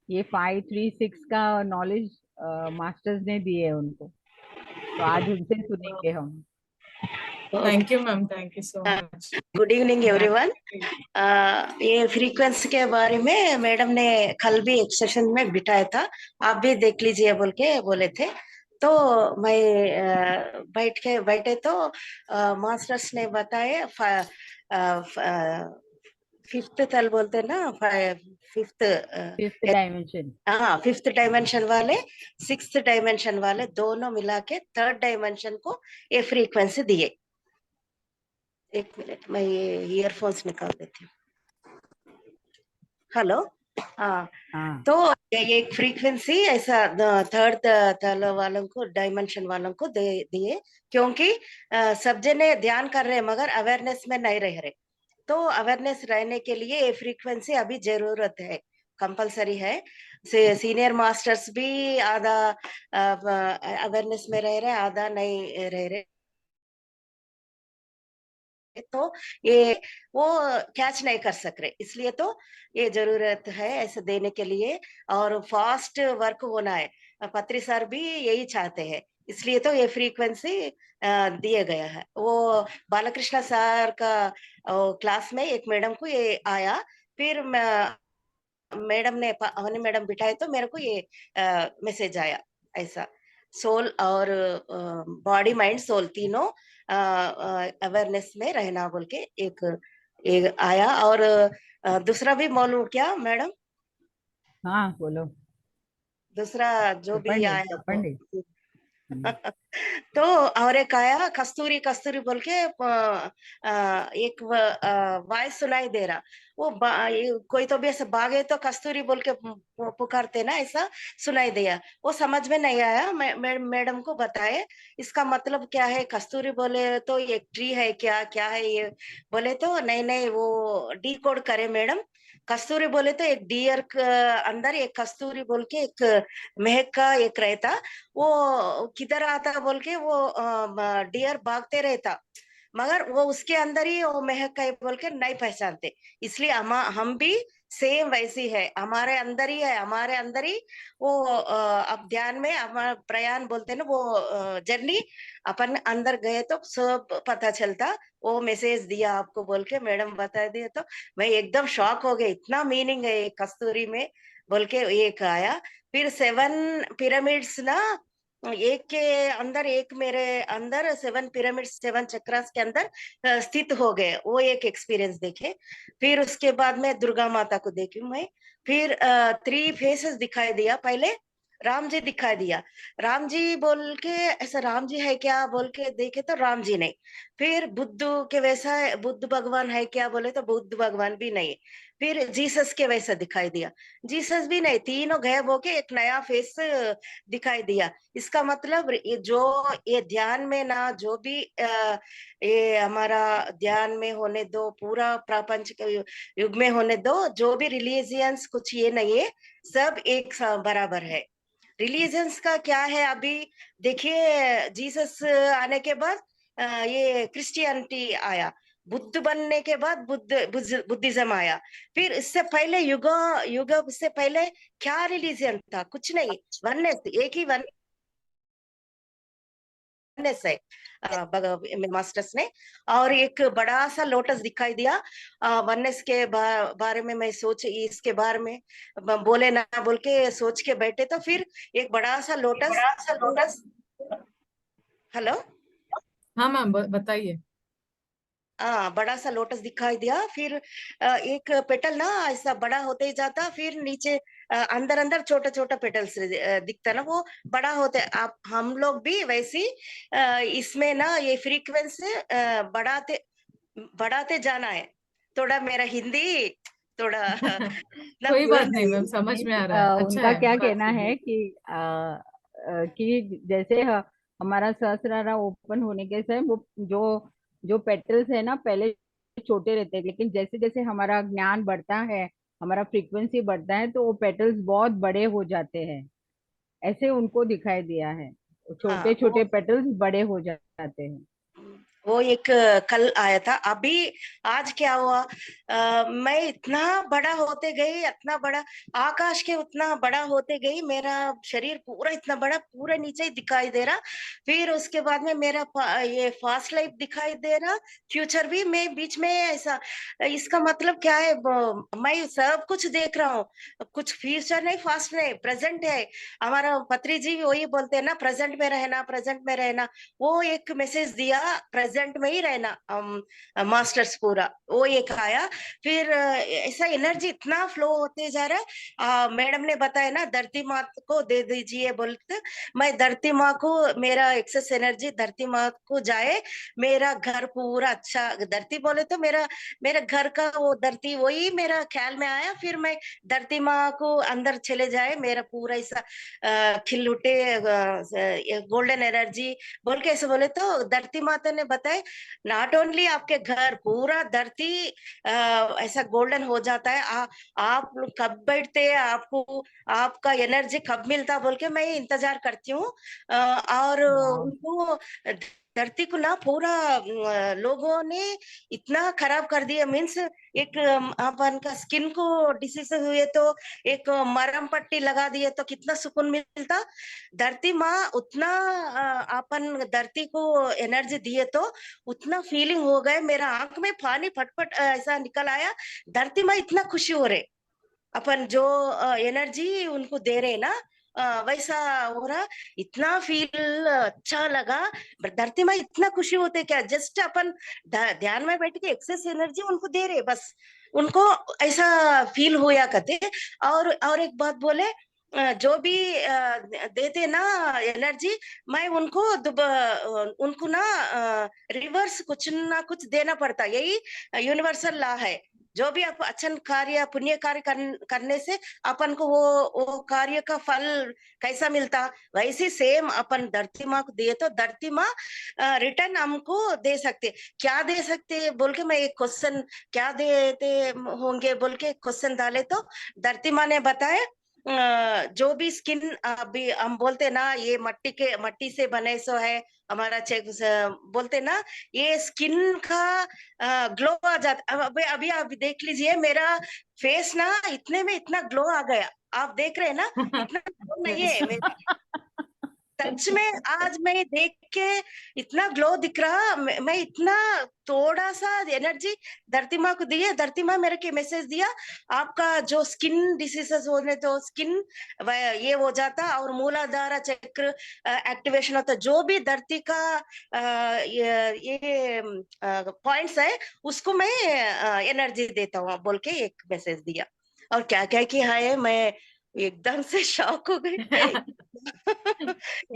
ये 536 का नॉलेज मास्टर्स ने दिए है उनको, तो आज उनसे सुनेंगे हम। Thank you ma'am, thank you so much. Good evening everyone. ये फ्रीक्वेंसी के बारे में मैडम ने कल भी एक सेशन में बिठाया था, आप भी देख लीजिए बोल के बोले थे। तो मैं बैठे तो मास्टर्स ने बताए, फिफ्थ तल बोलते ना, फिफ्थ। Fifth dimension. हाँ, फिफ्थ डायमेंशन वाले, सिक्स्थ डायमेंशन वाले दोनों मिला के थर्ड डायमेंशन को ये फ्रीक्वेंसी दिए। एक मिनट, मैं ये ईयरफोन्स निकाल देती हूँ। हेलो। हाँ, हाँ। तो ये एक फ्रीक्वेंसी ऐसा थर्ड तल वालों को, डायमेंशन वालों को दिए, क्योंकि सब जने ध्यान कर रहे हैं मगर अवेयरनेस में नहीं रह रहे। तो अवेयरनेस रहने के लिए ये फ्रीक्वेंसी अभी जरूरत है। कंपलसरी है। सीनियर मास्टर्स भी आधा अवेयरनेस में रह रहे, आधा नहीं रह रहे, तो ये वो कैच नहीं कर सक रहे, इसलिए तो ये जरूरत है ऐसे देने के लिए, और फास्ट वर्क होना है। पत्री सर भी यही चाहते हैं, इसलिए तो ये फ्रीक्वेंसी दिए गया है। वो बालकृष्ण सर का क्लास में एक मैडम को ये आया, फिर मैडम ने अवनी मैडम बिठाए तो मेरे को ये मैसेज आया ऐसा। सोल और बॉडी माइंड सोल तीनों अवेयरनेस में रहना बोल के एक आया। और दूसरा भी मालूम क्या मैडम? हाँ बोलो। दूसरा जो भी చెప్పండి आया చెప్పండి वो तो और एक आया कस्तूरी कस्तूरी बोल के एक वॉइस सुनाई दे रहा। वो कोई तो भी ऐसा भागे तो कस्तूरी बोल के पुकारते ना, ऐसा सुनाई दिया। वो समझ में नहीं आया, मैडम को बताए इसका मतलब क्या है। कस्तूरी बोले तो एक ट्री है क्या, क्या है ये बोले तो नहीं नहीं वो डी कोड करे मैडम। कस्तूरी बोले तो एक डियर अंदर एक कस्तूरी बोल के एक महक का एक रहता, वो किधर आता बोल के वो डियर भागते रहता, मगर वो उसके अंदर ही वो महक है बोल के नहीं पहचानते। इसलिए हम भी सेम वैसी है, हमारे अंदर ही है, हमारे अंदर ही वो अब ध्यान में हमारा प्रयाण बोलते हैं ना, वो जर्नी अपन अंदर गए तो सब पता चलता। वो मैसेज दिया आपको बोल के मैडम बता दिए, तो मैं एकदम शॉक हो गई, इतना मीनिंग है ये कस्तूरी में बोल के एक आया। फिर 7 पिरामिड्स ना, एक के अंदर एक मेरे अंदर 7 पिरामिड्स 7 चक्रास के अंदर स्थित हो गए, वो एक एक्सपीरियंस देखे। फिर उसके बाद में दुर्गा माता को देखी मैं। फिर 3 फेसेस दिखाई दिया, पहले राम जी दिखाई दिया। राम जी बोल के ऐसा राम जी है क्या बोल के देखे तो राम जी नहीं। फिर बुद्ध के वैसा बुद्ध भगवान है क्या बोले तो बुद्ध भगवान भी नहीं। फिर जीसस के वैसा दिखाई दिया, जीसस भी नहीं, तीनों गायब होके एक नया फेस दिखाई दिया। इसका मतलब ये ध्यान में ना जो भी ये हमारा ध्यान में होने दो, पूरा प्रपंच के युग में होने दो, जो भी रिलीजियंस कुछ ये नहीं है, सब एक बराबर है। रिलीजन्स का क्या है अभी देखिए, जीसस आने के बाद ये क्रिश्चियनिटी आया, बुद्ध बनने के बाद बुद्धिज्म आया। फिर इससे पहले युग युग इससे पहले क्या रिलीजन था? कुछ नहीं, वननेस, एक ही वननेस है मास्टर्स ने। और एक बड़ा सा लोटस दिखाई दिया। वननेस के बारे में मैं सोच इसके बारे में बोले ना बोल के सोच के बैठे, तो फिर एक बड़ा सा लोटस हेलो हाँ मैम बताइए। बड़ा सा लोटस दिखाई दिया। फिर एक पेटल ना ऐसा बड़ा होते ही जाता, फिर नीचे अंदर अंदर छोटा छोटा पेटल्स दिखता ना, वो बड़ा होते। आप हम लोग भी वैसी इसमें ना ये फ्रीक्वेंसी बढ़ाते बढ़ाते जाना है। थोड़ा मेरा हिंदी थोड़ा ना कोई पूरा बात नहीं मैम, समझ में आ रहा है, अच्छा उनका है क्या बात कहना है कीजिए। कि जैसे हमारा सहस्रारा ओपन होने के समय वो जो जो पेटल्स है ना पहले छोटे रहते हैं, लेकिन जैसे जैसे हमारा ज्ञान बढ़ता है, हमारा फ्रीक्वेंसी बढ़ता है, तो वो पेटल्स बहुत बड़े हो जाते हैं। ऐसे उनको दिखाई दिया है, छोटे हाँ छोटे पेटल्स बड़े हो जाते हैं। वो एक कल आया था। अभी आज क्या हुआ, मैं इतना बड़ा होते गई, इतना बड़ा आकाश के उतना बड़ा होते गई, मेरा शरीर पूरा इतना बड़ा पूरा नीचे ही दिखाई दे रहा। फिर उसके बाद में मेरा ये फास्ट लाइफ दिखाई दे रहा, फ्यूचर भी मैं बीच में ऐसा। इसका मतलब क्या है, मैं सब कुछ देख रहा हूँ, कुछ फ्यूचर नहीं फास्ट नहीं प्रेजेंट है। हमारा पत्री जी वही बोलते हैं ना, प्रेजेंट में रहना, प्रेजेंट में रहना। वो एक मैसेज दिया, प्रेजेंट में ही रहना, मास्टर्स पूरा वो एक आया। फिर ऐसा एनर्जी इतना फ्लो होते जा रहा है। मैडम ने बताया ना धरती माँ को दे दीजिए बोलते, मैं धरती माँ को मेरा एक्सेस एनर्जी धरती माँ को जाए, मेरा घर पूरा अच्छा। धरती बोले तो मेरा मेरा घर का वो धरती वही मेरा ख्याल में आया। फिर मैं धरती माँ को अंदर चले जाए, मेरा पूरा ऐसा खिल उठे गोल्डन एनर्जी बोल के ऐसे बोले तो धरती माता ने बताए, नॉट ओनली आपके घर, पूरा धरती ऐसा गोल्डन हो जाता है। आप लोग कब बैठते हैं, आपको आपका एनर्जी कब मिलता बोल के मैं इंतजार करती हूँ। और वाह। उनको धरती को ना पूरा लोगों ने इतना खराब कर दिया। मीन्स एक अपन का स्किन को डिसीज हुए तो एक मरहम पट्टी लगा दिए तो कितना सुकून मिलता। धरती माँ उतना अपन धरती को एनर्जी दिए तो उतना फीलिंग हो गए, मेरा आंख में पानी फटफट ऐसा निकल आया। धरती माँ इतना खुशी हो रहे, अपन जो एनर्जी उनको दे रहे ना, वैसा हो रहा। इतना फील अच्छा लगा। धरती माँ इतना खुशी होते क्या, जस्ट अपन ध्यान में बैठ के एक्सेस एनर्जी उनको दे रहे, बस उनको ऐसा फील होया करते। और एक बात बोले, जो भी देते ना एनर्जी, मैं उनको उनको ना रिवर्स कुछ ना कुछ देना पड़ता, यही यूनिवर्सल लॉ है। जो भी आप अच्छा कार्य पुण्य कार्य करने से अपन को वो कार्य का फल कैसा मिलता, वैसे सेम अपन धरती माँ को दिए तो धरती माँ रिटर्न हमको दे सकते। क्या दे सकते बोल के मैं एक क्वेश्चन, क्या देते होंगे बोल के क्वेश्चन डाले तो धरती माँ ने बताया, जो भी स्किन अभी हम बोलते ना, ये मट्टी से बने सो है हमारा चेक बोलते ना, ये स्किन का ग्लो आ जाता। अभी अभी आप देख लीजिए मेरा फेस ना, इतने में इतना ग्लो आ गया, आप देख रहे हैं ना, इतना ग्लो नहीं Yes. है मेरे। सच में आज मैं देख के इतना ग्लो दिख रहा, मैं इतना थोड़ा सा एनर्जी धरती माँ को दी है। धरती माँ मेरे के मैसेज दिया, आपका जो स्किन डिसीजेस होने तो स्किन ये हो जाता और मूलाधार चक्र एक्टिवेशन होता। जो भी धरती का ये पॉइंट्स है उसको मैं एनर्जी देता हूँ बोल के एक मैसेज दिया। और क्या क्या किया है, मैं एकदम से शॉक हो गई। इतना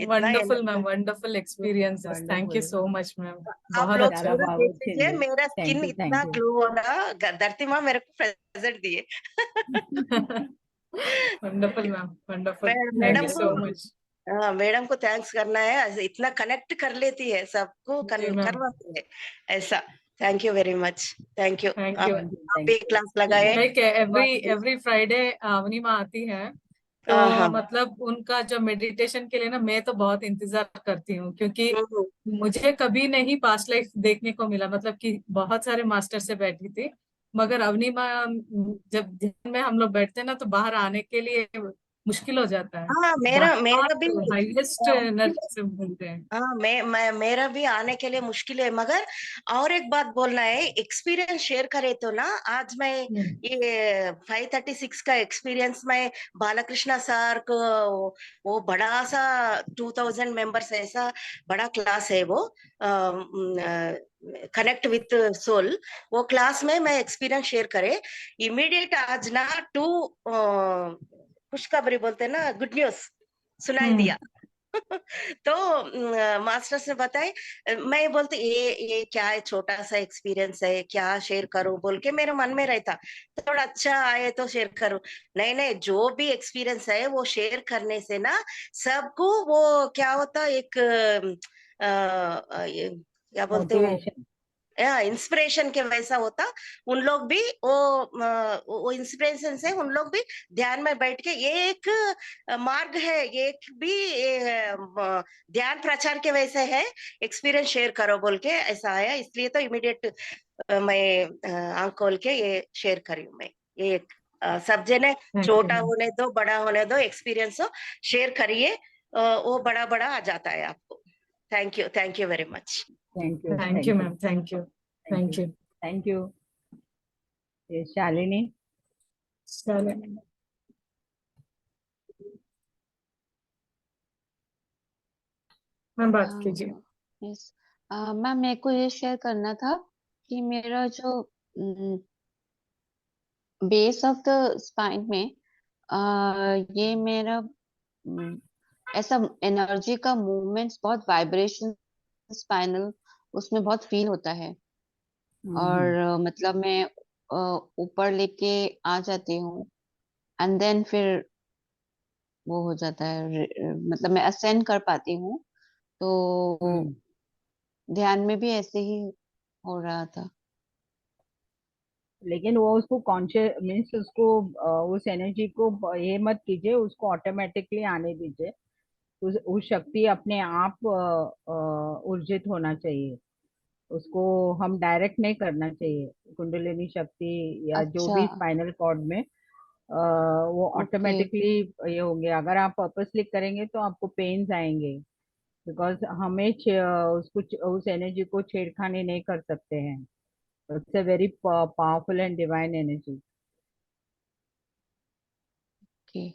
wonderful energy. Ma'am, wonderful experiences, thank you wonderful. So much ma'am, आप बहुत लोग अच्छा प्यारा पूरा लगा। भाव देख लीजिए, चेंजेस। मेरा स्किन थैंक यू, इतना थैंक यू। ग्लो हो रहा, धरती माँ मेरे को प्रेजेंट दिए। Wonderful ma'am, wonderful, thank you madam को, सो मच। मैडम को थैंक्स करना है, ऐसे इतना कनेक्ट कर लेती है, सबको जी मैम, करवाती है ऐसा। Thank you very much, thank you. Thank you. Thank you, आप थैंक भी यू। क्लास लगाए। लाइक एवरी फ्राइडे अवनी माँ आती है, तो हाँ। मतलब उनका जो मेडिटेशन के लिए ना, मैं तो बहुत इंतजार करती हूँ, क्योंकि हम्म। मुझे कभी नहीं पास्ट लाइफ देखने को मिला। मतलब कि बहुत सारे मास्टर से बैठी थी, मगर अवनी माँ जब ध्यान में हम लोग बैठते हैं ना, तो बाहर आने के लिए मुश्किल हो जाता है। हाँ, मेरा भी बहुत हाईएस्ट एनर्जी से मिलते हैं। हाँ, मैं मेरा भी आने के लिए मुश्किल है। मगर और एक बात बोलना है, एक्सपीरियंस शेयर करे तो ना, आज मैं हम्म, ये 536 का एक्सपीरियंस मैं बालकृष्ण सर को, वो बड़ा सा 2000 मेंबर्स ऐसा बड़ा क्लास है वो, कनेक्ट विथ सोल, वो क्लास में मैं एक्सपीरियंस शेयर करे। इमीडिएट आज ना टू खुशखबरी बोलते हैं ना, गुड न्यूज सुनाई हम्म, दिया। तो मास्टर ने बताए, मैं बोलते ये क्या है, छोटा सा एक्सपीरियंस है, क्या शेयर करूं बोल के मेरे मन में रहता, थोड़ा अच्छा आए तो शेयर करूं। नहीं नहीं, जो भी एक्सपीरियंस है वो शेयर करने से ना सबको वो क्या होता, एक ये क्या बोलते हैं, मोटिवेशन। इंस्पिरेशन के वैसा होता। उन लोग भी वो इंस्पिरेशन से उन लोग भी ध्यान में बैठ के, ये एक मार्ग है, ये एक भी ध्यान प्रचार के वैसे है, एक्सपीरियंस शेयर करो बोल के ऐसा आया। इसलिए तो इमीडिएट मैं आंख खोल के ये शेयर करी हूँ मैं। ये एक सब जने, थैंक यू छोटा मैम, होने दो बड़ा होने दो, एक्सपीरियंस हो शेयर करिए, वो बड़ा बड़ा आ जाता है आपको। Thank you very much. Thank you, thank you thank you, ma'am, thank you, thank you, thank you. Thank you. ये शालिनी। चलो मैम, बात कीजिए। यस मैम, मेरे को ये शेयर करना था कि मेरा जो बेस ऑफ द स्पाइन में ये मेरा ऐसा एनर्जी का मूवमेंट्स, बहुत वाइब्रेशन स्पाइनल उसमें बहुत फील होता है। और मतलब मैं ऊपर लेके आ जाती हूँ, एंड देन फिर वो हो जाता है, मतलब मैं असेंड कर पाती हूँ। तो हम्म। ध्यान में भी ऐसे ही हो रहा था। लेकिन वो उसको कॉन्शियस मीन्स उसको उस एनर्जी को ये मत कीजिए, उसको ऑटोमेटिकली आने दीजिए। उस शक्ति अपने आप ऊर्जित होना चाहिए। उसको हम डायरेक्ट नहीं करना चाहिए, कुंडलिनी शक्ति या जो अच्छा। भी स्पाइनल कॉर्ड में वो ओके। ऑटोमेटिकली ये होंगे। अगर आप पर्पसली करेंगे तो आपको पेन्स आएंगे, बिकॉज हमें उस एनर्जी को छेड़खानी नहीं कर सकते हैं। It's a very powerful and divine energy. Okay.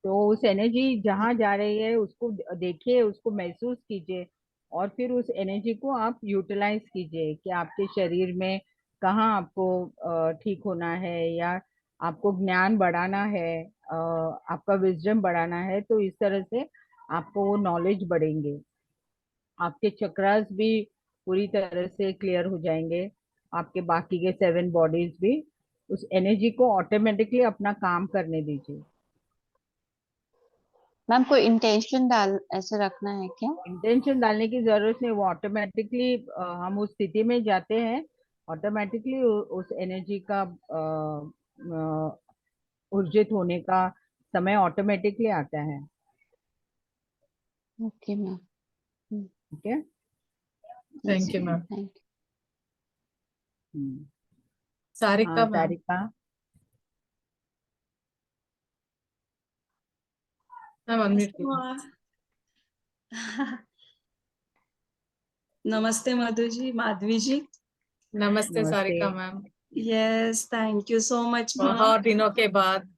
तो उस एनर्जी जहाँ जा रही है उसको देखिए, उसको महसूस कीजिए, और फिर उस एनर्जी को आप यूटिलाइज कीजिए कि आपके शरीर में कहाँ आपको ठीक होना है, या आपको ज्ञान बढ़ाना है, आपका विजडम बढ़ाना है। तो इस तरह से आपको वो नॉलेज बढ़ेंगे, आपके चक्रास भी पूरी तरह से क्लियर हो जाएंगे, आपके बाकी के 7 बॉडीज भी। उस एनर्जी को ऑटोमेटिकली अपना काम करने दीजिए। मैम कोई इंटेंशन डाल ऐसे रखना है क्या? इंटेंशन डालने की जरूरत नहीं, वो ऑटोमेटिकली हम उस स्थिति में जाते हैं, ऑटोमेटिकली उस एनर्जी का ऊर्जित होने का समय ऑटोमेटिकली आता है। Okay ma'am. ठीक है। Thank you ma'am. थैंक हम्म। हाँ Sarika ma'am. Sarika. Ma'am unmute कीजिए। नमस्ते मधु जी, माधवी जी। नमस्ते नमस्ते। Sarika ma'am. Yes, thank you so much ma'am. बहुत दिनों के बाद।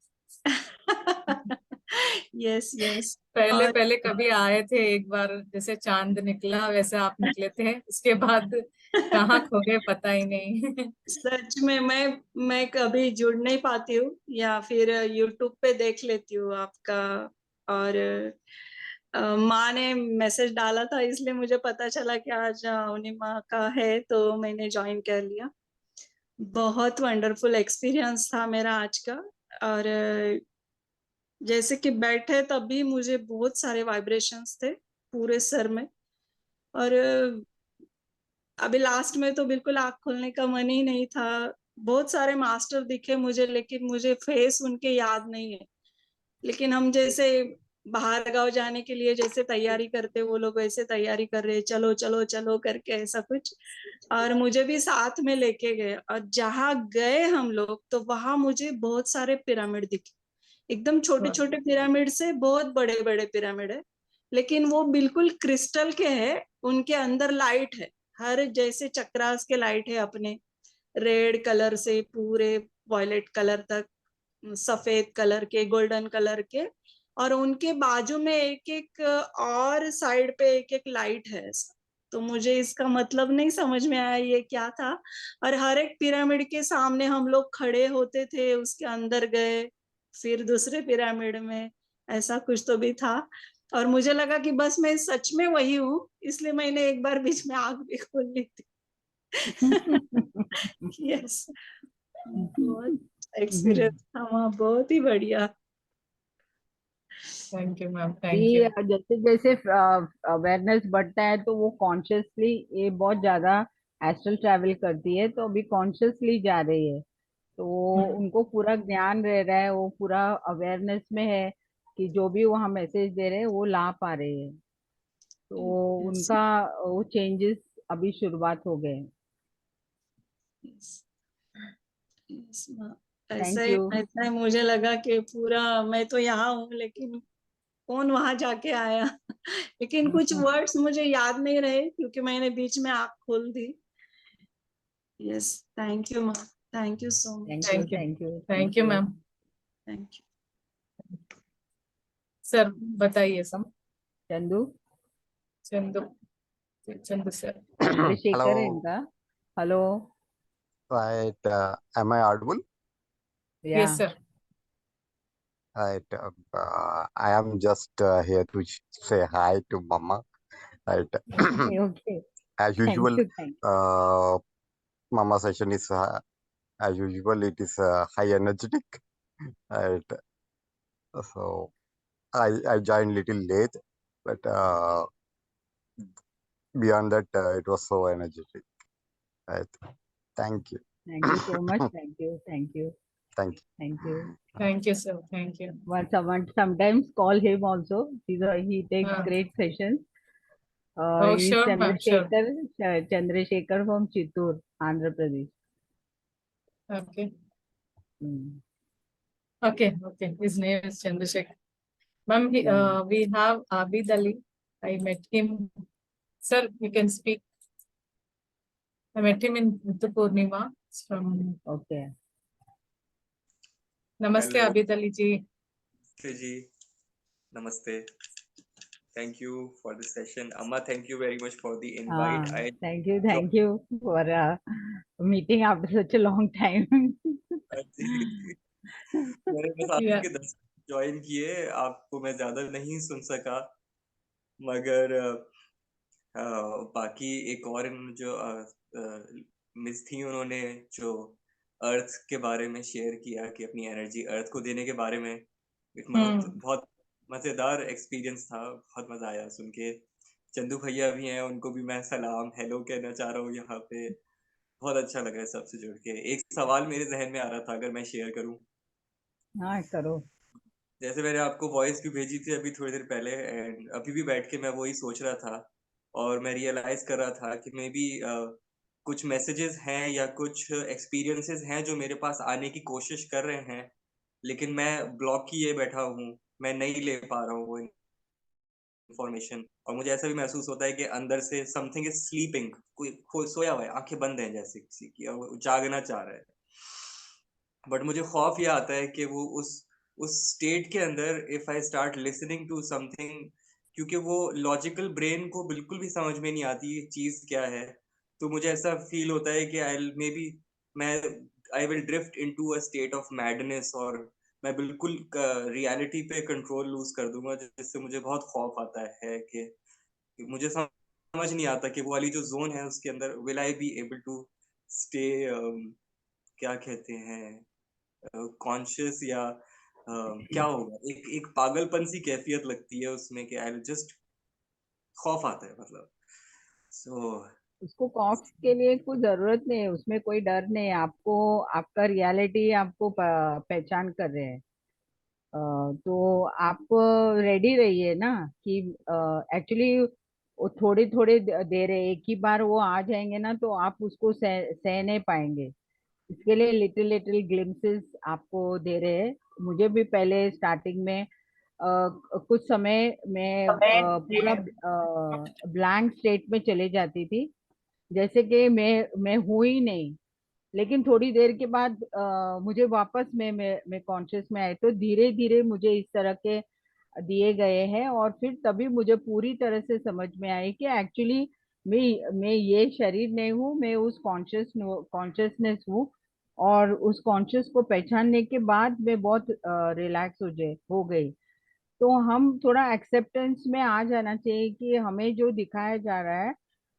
Yes yes. पहले और पहले कभी आए थे एक बार, जैसे चांद निकला वैसे आप निकले थे, उसके बाद कहाँ खो गए पता ही नहीं। सच में मैं कभी जुड़ नहीं पाती हूँ, या फिर यूट्यूब पे देख लेती हूँ आपका। और माँ ने मैसेज डाला था, इसलिए मुझे पता चला कि आज उन्हीं माँ का है, तो मैंने ज्वाइन कर लिया। बहुत वंडरफुल एक्सपीरियंस था मेरा आज का। और जैसे कि बैठे तभी मुझे बहुत सारे वाइब्रेशंस थे पूरे सर में। और अभी लास्ट में तो बिल्कुल आँख खोलने का मन ही नहीं था। बहुत सारे मास्टर दिखे मुझे, लेकिन मुझे फेस उनके याद नहीं है। लेकिन हम जैसे बाहर गांव जाने के लिए जैसे तैयारी करते, वो लोग वैसे तैयारी कर रहे, चलो चलो चलो करके, ऐसा कुछ। और मुझे भी साथ में लेके गए, और जहाँ गए हम लोग तो वहां मुझे बहुत सारे पिरामिड दिखे। एकदम छोटे छोटे पिरामिड से बहुत बड़े बड़े पिरामिड है, लेकिन वो बिल्कुल क्रिस्टल के हैं। उनके अंदर लाइट है, हर जैसे चक्रास के लाइट है अपने, रेड कलर से पूरे वॉयलेट कलर तक, सफेद कलर के, गोल्डन कलर के। और उनके बाजू में एक एक और साइड पे एक एक लाइट है ऐसा। तो मुझे इसका मतलब नहीं समझ में आया ये क्या था। और हर एक पिरामिड के सामने हम लोग खड़े होते थे, उसके अंदर गए, फिर दूसरे पिरामिड में, ऐसा कुछ तो भी था। और मुझे लगा कि बस मैं सच में वही हूँ, इसलिए मैंने एक बार बीच में आंख भी खोल ली थी। यस। बहुत एक्सपीरियंस था वहाँ, बहुत ही बढ़िया। थैंक यू मैम, थैंक भी यू। जैसे जैसे अवेयरनेस बढ़ता है तो वो कॉन्शियसली ये बहुत ज्यादा एस्ट्रल ट्रैवल करती है, तो अभी कॉन्शियसली जा रही है। तो उनको पूरा ज्ञान रह रहा है, वो पूरा अवेयरनेस में है कि जो भी वहाँ मैसेज दे रहे हैं वो ला पा रहे हैं। तो यस उनका वो चेंजेस अभी शुरुआत हो गए। Yes yes. Thank you. ऐसा ही मुझे लगा कि पूरा मैं तो यहाँ हूँ, लेकिन कौन वहां जाके आया। लेकिन कुछ वर्ड्स मुझे याद नहीं रहे, क्योंकि मैंने बीच में आँख खोल दी। Yes, thank you ma'am, thank you so thank much. You. Thank you. Thank you. Thank thank you you. Ma'am. Thank you. Sir बताइए सम। चंदू। चंदू, चंदू सर। चंद्रशेखर है Hello, इनका। Hello. right. Am I audible? या। Yes sir. Right. I am just here to say hi to Mama. Right. Okay okay. As thank usual, you. Thank uh, Mama session is as usual. It is high energetic. Right. So I joined little late, but beyond that, it was so energetic. Right. Thank you. Thank you so much. Thank you. Thank you. Thank you. Thank you. Thank you, sir. Thank you. But someone sometimes call him also. He takes Uh, great sessions. oh, He's sure, ma'am, sure. Chandrasekhar from Chittoor, Andhra Pradesh. Okay. Hmm. Okay. His name is Chandrasekhar. Ma'am, we have Abid Ali. I met him. Sir, you can speak. I met him in Buddha Purnima. It's from Okay. Namaste, Hello. Abid Ali ji. Ji. Namaste. Thank you for the session. Amma, thank you very much for the invite. I Thank you for meeting after such a long time. मैंने बस Yeah. आपके 10 ज्वाइन किए, आपको मैं ज्यादा नहीं सुन सका, मगर बाकी एक और जो मिस थी, उन्होंने जो अर्थ के बारे में शेयर किया कि अपनी एनर्जी अर्थ को देने के बारे में, बहुत मजेदार एक्सपीरियंस था, बहुत मजा आया सुन के। चंदू भैया भी हैं, उनको भी मैं सलाम हेलो कहना चाह रहा हूँ यहाँ पे। बहुत अच्छा लगा है सबसे जुड़ के। एक सवाल मेरे जहन में आ रहा था, अगर मैं शेयर करूँ। हाँ, करो। जैसे मैंने आपको वॉइस भी भेजी थी अभी थोड़ी देर पहले, एंड अभी भी बैठ के मैं वही सोच रहा था, और मैं रियलाइज कर रहा था कि मे बी कुछ मैसेजेस हैं या कुछ एक्सपीरियंसेस हैं जो मेरे पास आने की कोशिश कर रहे हैं, लेकिन मैं ब्लॉक किए बैठा हूँ, मैं नहीं ले पा रहा हूँ वो इंफॉर्मेशन। और मुझे ऐसा भी महसूस होता है कि अंदर से समथिंग इज स्लीपिंग, कोई सोया हुआ है, आंखें बंद हैं जैसे किसी की, और वो जागना चाह रहा है। बट मुझे खौफ ये आता है कि वो उस स्टेट के अंदर if I start listening to something, क्योंकि वो लॉजिकल ब्रेन को बिल्कुल भी समझ में नहीं आती ये चीज क्या है, तो मुझे ऐसा फील होता है कि आई मे बी मैं I will drift into a state of madness, और मैं बिल्कुल रियलिटी पे कंट्रोल लूज कर दूंगा, जिससे मुझे बहुत खौफ आता है कि मुझे समझ नहीं आता कि वो वाली जो जोन है उसके अंदर will I be able to stay, क्या कहते हैं, कॉन्शियस, या क्या होगा, एक पागलपन सी कैफियत लगती है उसमें कि आई जस्ट खौफ आता है, मतलब। सो उसको खौफ के लिए कोई जरूरत नहीं है, उसमें कोई डर नहीं है। आपको आपका रियलिटी आपको पहचान कर रहे हैं। तो आप रेडी रहिए ना कि एक्चुअली वो थोड़ी थोड़ी देर है, एक ही बार वो आ जाएंगे ना तो आप उसको सह नहीं पाएंगे। इसके लिए लिटिल लिटिल ग्लिम्सेस आपको दे रहे हैं। मुझे भी पहले स्टार्टिंग में कुछ समय में पूरा ब्लैंक स्टेट में चले जाती थी, जैसे कि मैं हूं ही नहीं। लेकिन थोड़ी देर के बाद मुझे वापस मैं कॉन्शियस में आए, तो धीरे धीरे मुझे इस तरह के दिए गए हैं, और फिर तभी मुझे पूरी तरह से समझ में आई कि एक्चुअली मैं ये शरीर नहीं हूँ, मैं उस कॉन्शियसनेस हूँ। और उस कॉन्शियस को पहचानने के बाद मैं बहुत रिलैक्स हो गई। तो हम थोड़ा एक्सेप्टेंस में आ जाना चाहिए कि हमें जो दिखाया जा रहा है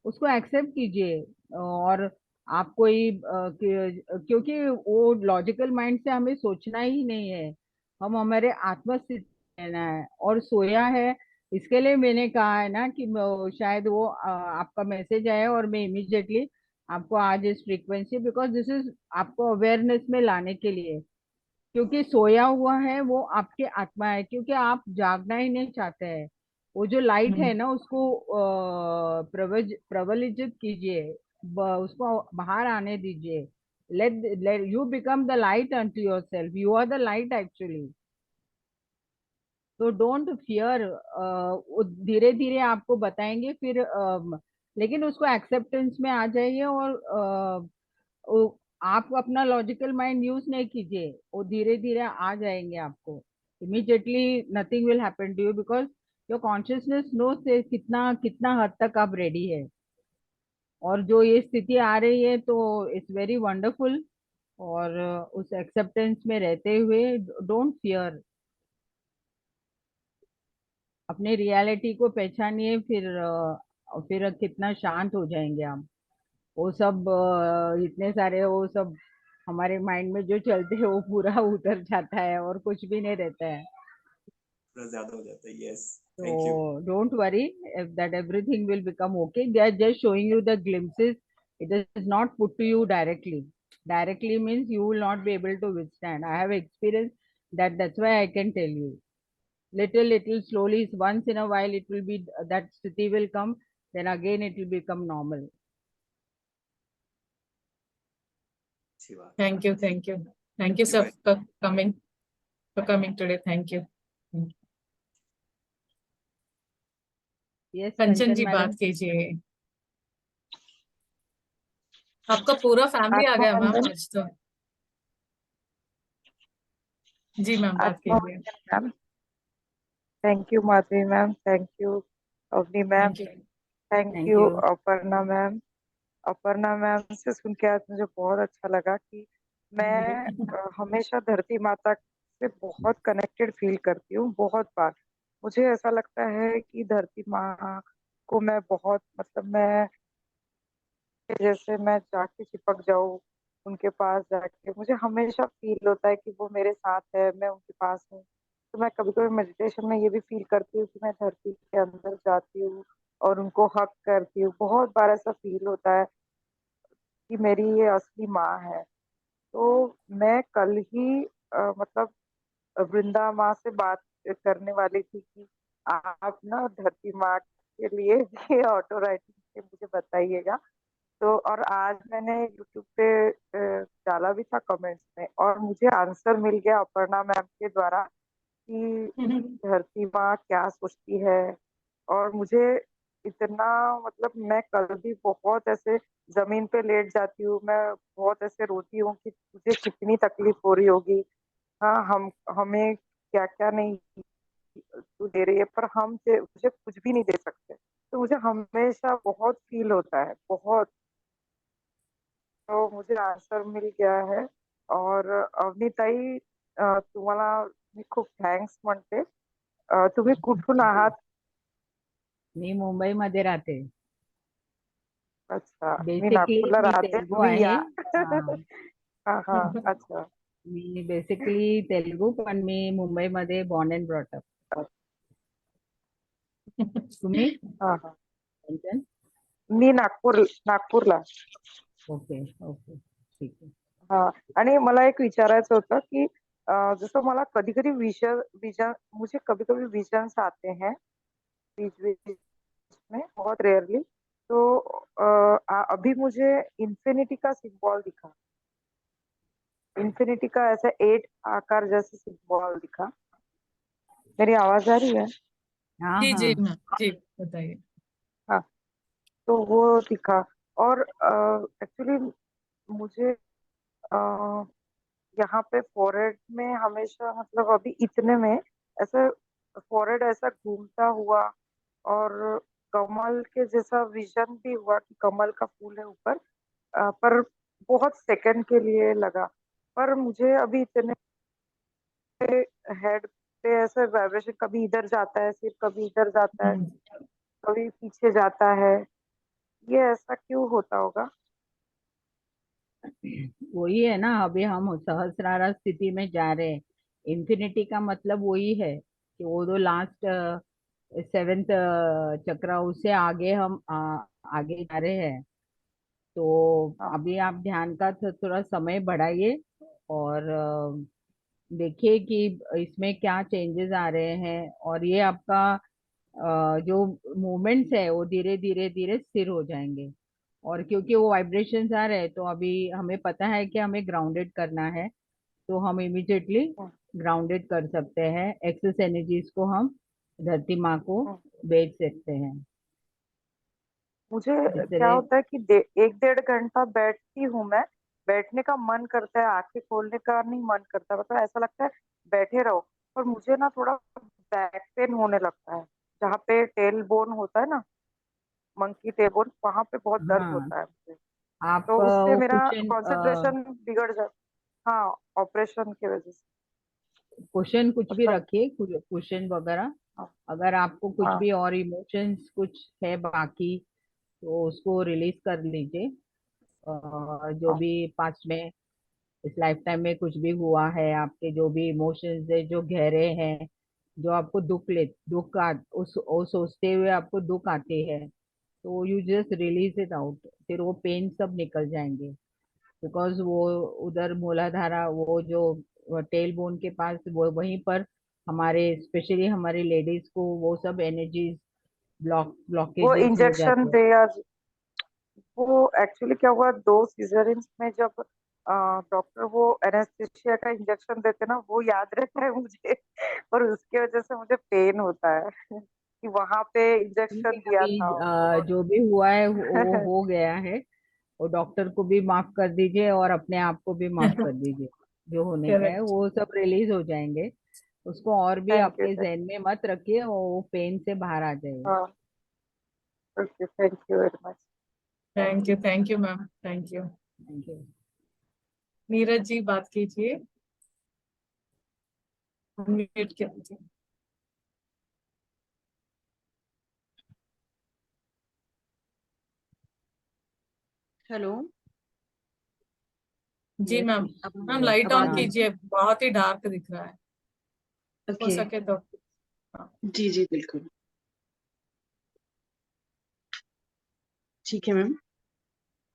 उसको एक्सेप्ट कीजिए। और आप कोई क्योंकि वो लॉजिकल माइंड से हमें सोचना ही नहीं है, हम हमारे आत्मस्थिति में रहना है और सोया है। इसके लिए मैंने कहा है ना कि शायद वो आपका मैसेज आया और मैं इमिजिएटली आपको आज इस फ्रीक्वेंसी, बिकॉज दिस इज आपको अवेयरनेस में लाने के लिए। क्योंकि सोया हुआ है वो आपके आत्मा है, क्योंकि आप जागना ही नहीं चाहते हैं। वो जो लाइट है ना उसको प्रवलिजित कीजिए, उसको बाहर आने दीजिए। Let you become the light unto yourself, you are the light actually. तो डोंट फियर। धीरे धीरे आपको बताएंगे फिर, लेकिन उसको एक्सेप्टेंस में आ जाइए। और आप अपना लॉजिकल माइंड यूज नहीं कीजिए, वो धीरे धीरे आ जाएंगे आपको। Immediately nothing will happen to you, because your consciousness नो से कितना कितना हद तक आप रेडी है। और जो ये स्थिति आ रही है तो इट्स वेरी वंडरफुल। और उस एक्सेप्टेंस में रहते हुए डोंट फियर, अपने रियलिटी को पहचानिए। फिर कितना शांत हो जाएंगे आप। वो सब इतने सारे वो सब हमारे माइंड में जो चलते हैं वो पूरा उतर जाता है और कुछ भी नहीं रहता है। ज्यादा हो जाता है। Yes, Thank you. So don't worry if that everything will become okay. They are just showing you the glimpses. It is not put to you directly. Directly means you will not be able to withstand. I have experienced that. That's why I can tell you. Little slowly, once in a while, it will be that sthiti will come. Then again, it will become normal. अच्छी बात. Thank you, thank you. Thank you, Thank you, sir, bye. for coming today. Thank you. Yes, Kanchan Kanchan जी बात madam. कीजिए. आपका पूरा फैमिली आ गया मैम आज तो. जी मैम बात कीजिए. Ma'am thank you Madhavi ma'am, thank you Avani ma'am, thank you. Thank Thank you you. Aparna ma'am. Aparna ma'am से सुन के आज मुझे बहुत अच्छा लगा कि मैं हमेशा धरती माता से बहुत कनेक्टेड फील करती हूँ. बहुत बार मुझे ऐसा लगता है कि धरती माँ को मैं बहुत मतलब मैं जैसे मैं जाके चिपक जाऊं उनके पास जाके. मुझे हमेशा फील होता है कि वो मेरे साथ है, मैं उनके पास हूँ. तो मैं कभी कभी मेडिटेशन में ये भी फील करती हूँ कि मैं धरती के अंदर जाती हूँ और उनको हक करती हूँ. बहुत बार ऐसा फील होता है कि मेरी ये असली माँ है. तो मैं कल ही मतलब वृंदा माँ से बात करने वाली थी कि आप ना धरती माँ के लिए ये ऑटो राइटिंग के मुझे बताइएगा. तो और आज मैंने यूट्यूब पे डाला भी था कमेंट्स में और मुझे आंसर मिल गया अपर्णा मैम के द्वारा कि धरती माँ क्या सोचती है. और मुझे इतना मतलब मैं कल भी बहुत ऐसे जमीन पे लेट जाती हूँ, मैं बहुत ऐसे रोती हूँ कि तुझे कितनी तकलीफ हो रही होगी. हाँ, हम हमें क्या क्या नहीं तू दे रही है पर हम तुझे कुछ भी नहीं दे सकते. तो मुझे हमेशा बहुत फील होता है बहुत. तो मुझे आन्सर मिल गया है. और अवनीताई तुम्हाला मी खूप थँक्स म्हणते. तुम्ही कुठून आहात? मी मुंबईमध्ये राहते. अच्छा, मी बेसिकली नागपूरला मी राहते, तेलुगू तुम्ही आहे. या. हा. हा हा. अच्छा. मी बेसिकली तेलुगू, पण मी मुंबईमध्ये बॉर्न अँड ब्रॉटअप. तुम्ही? हा हा. कंचन? मी नागपूरला. ओके ओके ठीक आहे. हा. आणि मला एक विचारायचं होतं की जसं मला कधी कधी विजन विजन मुझे कभी कभी विजन्स आते हैं बीच बीच में, बहुत रेयरली. तो अभी मुझे इन्फिनिटी का सिंबल दिखा. इन्फिनिटी का ऐसा 8 आकार जैसे सिंबल दिखा. मेरी आवाज आ रही है? हाँ जी जी हाँ. मैम जी बताइए. हाँ. तो वो दिखा. और एक्चुअली मुझे अ, यहाँ पे फॉरहेड में हमेशा मतलब अभी इतने में ऐसा फॉरहेड ऐसा घूमता हुआ और कमल के जैसा विजन भी हुआ कि कमल का फूल है ऊपर. पर बहुत सेकंड के लिए लगा. पर मुझे अभी इतने हेड पे ऐसे वाइब्रेशन कभी इधर जाता है, सिर कभी इधर जाता है, कभी पीछे जाता है. ये ऐसा क्यों होता होगा? वही है ना, अभी हम सहस्रारा स्थिति में जा रहे हैं. इन्फिनिटी का मतलब वही है कि वो जो लास्ट 7th चक्र, उससे आगे हम आगे जा रहे हैं. तो हाँ. अभी आप ध्यान का थोड़ा समय बढ़ाइए और देखिए कि इसमें क्या चेंजेस आ रहे हैं. और ये आपका जो मूवमेंट्स है वो धीरे धीरे धीरे स्थिर हो जाएंगे. और क्योंकि वो वाइब्रेशंस आ रहे हैं तो अभी हमें पता है कि हमें ग्राउंडेड करना है. तो हम इमिडिएटली हाँ. ग्राउंडेड कर सकते हैं. एक्सेस एनर्जीज को हम धरती माँ को हाँ. भेज सकते हैं. मुझे जिस क्या तरह होता है कि 1-1.5 घंटा बैठती हूँ मैं. बैठने का मन करता है, आंखें खोलने का नहीं मन करता. मतलब ऐसा लगता है बैठे रहो. पर मुझे ना थोड़ा बैक पेन होने लगता है जहाँ पे टेल बोन होता है ना, मंकी टेल बोन, वहां पे बहुत दर्द हाँ, होता है मुझे. आप तो उससे वो मेरा कुशन कंसंट्रेशन बिगड़ जाता. हाँ, ऑपरेशन की वजह से. कुशन कुछ भी मतलब. रखिए, कुशन वगैरह. हाँ. अगर आपको कुछ हाँ. भी और इमोशंस कुछ है बाकी तो उसको रिलीज कर लीजिए. जो हाँ. भी पास्ट में इस लाइफ टाइम में कुछ भी हुआ है, आपके जो भी इमोशंस है जो गहरे हैं, जो आपको उस वो सोचते हुए आपको दुख आते हैं, तो you just release it out, फिर वो पेन सब निकल जाएंगे। बिकॉज वो उधर मूलाधारा, वो जो टेल बोन के पास, वो वहीं पर हमारे स्पेशली हमारी लेडीज को वो सब एनर्जीज वो ब्लॉकेजेस हो इंजेक्शन जाते हैं। दे आज, वो एक्चुअली क्या हुआ, 2 सीजरिन्स में जब डॉक्टर वो एनेस्थीसिया का इंजेक्शन देते ना, वो याद रहता है मुझे। और उसकी वजह से मुझे पेन होता है कि वहां पे इंजेक्शन दिया था। जो भी हुआ है वो हो गया है। और डॉक्टर को भी माफ कर दीजिए और अपने आप को भी माफ कर दीजिए। जो होने का है करेक्ट। वो सब रिलीज हो जाएंगे। उसको और भी थैंक यू, आपके जहन में मत रखिए, और वो पेन से बाहर आ जाएगा। हाँ, okay, thank you very much. Thank you. Thank you ma'am, thank you. Thank you. Neeraj ji बात कीजिए, अनम्यूट कीजिए। हेलो। जी यस, मैम। अब मैम लाइट अब आ ऑन रही हाँ। कीजिए, बहुत ही डार्क दिख रहा है, है। हो ओके। सके तो। हाँ जी जी बिल्कुल। ठीक है मैम।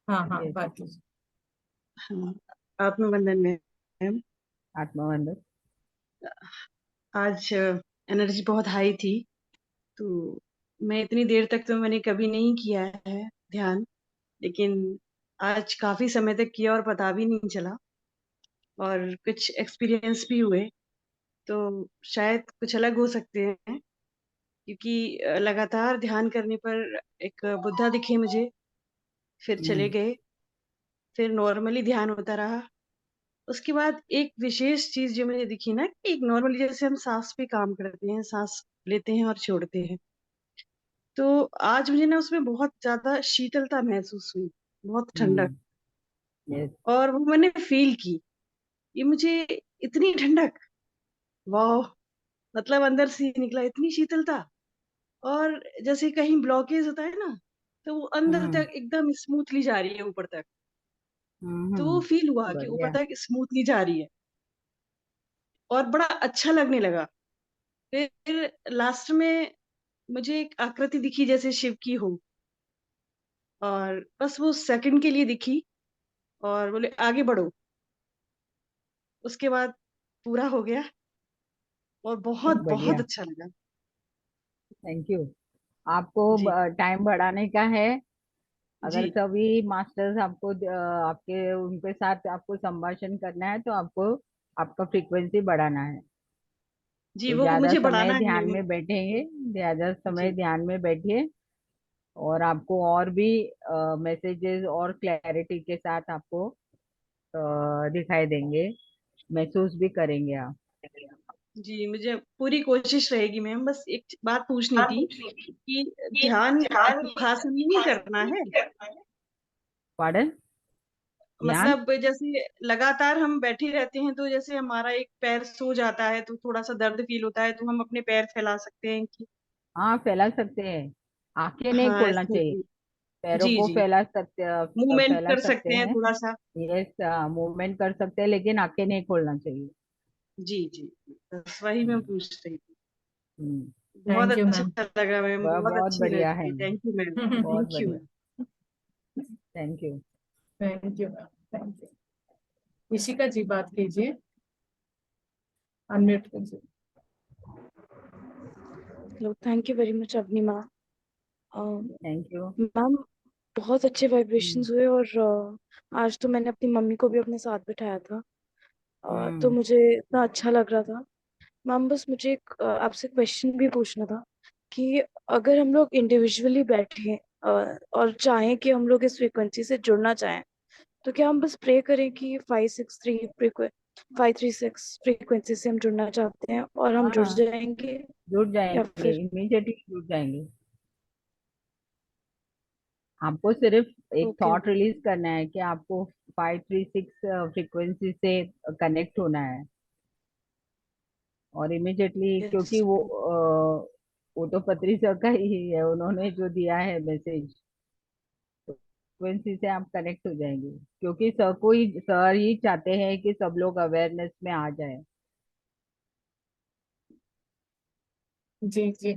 हाँ हाँ, यस। बात कीजिए। हाँ, आत्मवंदन मैम। आत्मवंदन। आज एनर्जी बहुत हाई थी, तो मैं इतनी देर तक तो मैंने कभी नहीं किया है ध्यान, लेकिन आज काफी समय तक किया और पता भी नहीं चला, और कुछ एक्सपीरियंस भी हुए। तो शायद कुछ अलग हो सकते हैं, क्योंकि लगातार ध्यान करने पर एक बुद्धा दिखे मुझे, फिर चले हम्म। गए, फिर नॉर्मली ध्यान होता रहा। उसके बाद एक विशेष चीज जो मुझे दिखी ना, कि एक नॉर्मली जैसे हम सांस पे काम करते हैं, सांस लेते हैं और छोड़ते हैं, तो आज मुझे ना उसमें बहुत ज्यादा शीतलता महसूस हुई, बहुत ठंडक। हम्म। यस। और वो मैंने फील की, ये मुझे इतनी ठंडक, वाह, मतलब अंदर से निकला इतनी शीतलता। और जैसे कहीं ब्लॉकेज होता है ना, तो वो अंदर हम्म। तक एकदम स्मूथली जा रही है ऊपर तक। तो वो हम्म। फील हुआ कि ऊपर बढ़िया। तक स्मूथली जा रही है, और बड़ा अच्छा लगने लगा। फिर लास्ट में मुझे एक आकृति दिखी जैसे शिव की हो, और बस वो सेकंड के लिए दिखी, और बोले आगे बढ़ो। उसके बाद पूरा हो गया, और बहुत बहुत बढ़िया। अच्छा लगा। Thank you. आपको जी टाइम बढ़ाने का है। अगर जी सभी मास्टर्स आपको आपके उनके साथ आपको संभाषण करना है, तो आपको आपका फ्रीक्वेंसी बढ़ाना है। जी, तो वो ज्यादा मुझे समय बढ़ाना है। ध्यान में बैठेंगे, ज्यादा समय जी ध्यान में बैठिए, और आपको और भी मैसेजेस और क्लैरिटी के साथ आपको दिखाई देंगे, महसूस भी करेंगे आप। जी, मुझे पूरी कोशिश रहेगी मैम। बस एक बात पूछनी थी कि ध्यान सुखासन में ही करना है, पार्डन। ध्यान। मतलब जैसे लगातार हम बैठे रहते हैं, तो जैसे हमारा एक पैर सो जाता है तो थोड़ा सा दर्द फील होता है, तो हम अपने पैर फैला सकते हैं कि? हाँ, फैला सकते हैं। आंखें नहीं हाँ खोलना ऐसे चाहिए। जी पैरों जी को जी, मूवमेंट फैला कर सकते सकते हैं हैं। थोड़ा सा। यस, मूवमेंट कर सकते हैं, लेकिन आंखें नहीं खोलना चाहिए। जी जी, बस वही मैं पूछ रही थी। हम्म। बहुत थैंक यू मैम। अच्छा लगा मैम, बहुत बहुत अच्छी बढ़िया एनर्जी है। थी। थैंक यू मैम, बहुत थैंक यू। बढ़िया। Thank you. Thank you ma'am, thank you. Ishika ji बात कीजिए, अनम्यूट कीजिए। Hello, thank you very much Avnima. Thank you. Ma'am, बहुत अच्छे हम्म। वाइब्रेशंस हुए, और आज तो मैंने अपनी मम्मी को भी अपने साथ बिठाया था, तो हम्म। मुझे इतना अच्छा लग रहा था। मैम, बस मुझे एक आपसे क्वेश्चन भी पूछना था कि अगर हम लोग इंडिविजुअली बैठे और चाहें कि हम लोग इस फ्रीक्वेंसी से जुड़ना चाहें, तो क्या हम बस प्रे करें कि 536 फ्रीक्वेंसी से हम जुड़ना चाहते हैं और हम जुड़ हाँ, जाएंगे, जुड़ या जाएंगे, फिर? इमीडिएटली जुड़ जाएंगे। आपको सिर्फ एक ओके थॉट ओके। रिलीज करना है कि आपको 536 फ्रीक्वेंसी से कनेक्ट होना है, और इमिजिएटली, क्योंकि यस। वो तो पत्री सर का ही है, उन्होंने जो दिया है मैसेज, फ्रीक्वेंसी से आप कनेक्ट हो जाएंगे। क्योंकि सर ही चाहते हैं कि सब लोग अवेयरनेस में आ जाए। जी जी।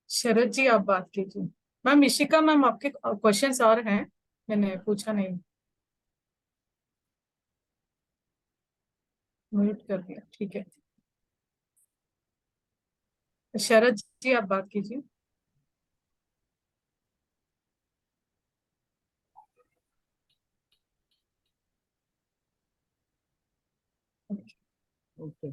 शरद जी आप बात कीजिए। मैम इशिका मैम आपके क्वेश्चंस और हैं, मैंने पूछा नहीं, म्यूट कर दिया, ठीक है। शरद जी आप बात कीजिए। ओके।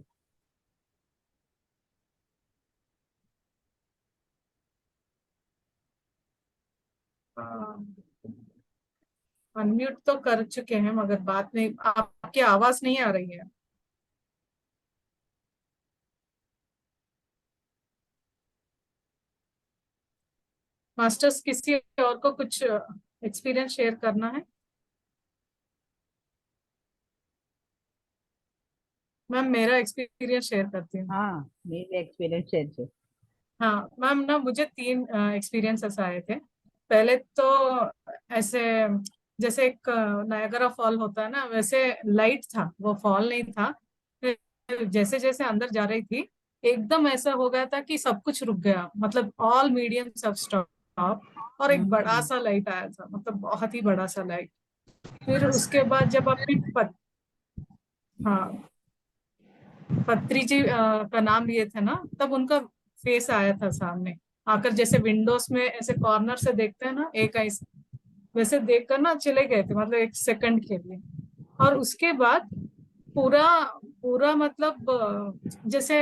अनम्यूट तो कर चुके हैं मगर बात नहीं, आपकी आवाज नहीं आ रही है। मास्टर्स किसी और को कुछ एक्सपीरियंस शेयर करना है? मैम मेरा एक्सपीरियंस शेयर करती हूँ। हाँ, मेरे एक्सपीरियंस शेयर से। हाँ मैम ना, मुझे 3 एक्सपीरियंसेस आए थे। पहले तो ऐसे, जैसे एक नायगरा फॉल होता है ना, वैसे लाइट था, वो फॉल नहीं था। फिर जैसे जैसे अंदर जा रही थी, एकदम ऐसा हो गया था कि सब कुछ रुक गया, मतलब ऑल मीडियम सब स्टॉप, और एक बड़ा सा लाइट आया था, मतलब बहुत ही बड़ा सा लाइट। फिर उसके बाद जब अपनी हाँ, पत्री जी का नाम लिए थे ना, तब उनका फेस आया था सामने आकर, जैसे विंडोज में ऐसे कॉर्नर से देखते हैं ना, एक ऐसे वैसे देखकर ना चले गए थे, मतलब 1 सेकंड के लिए। और उसके बाद पूरा पूरा मतलब जैसे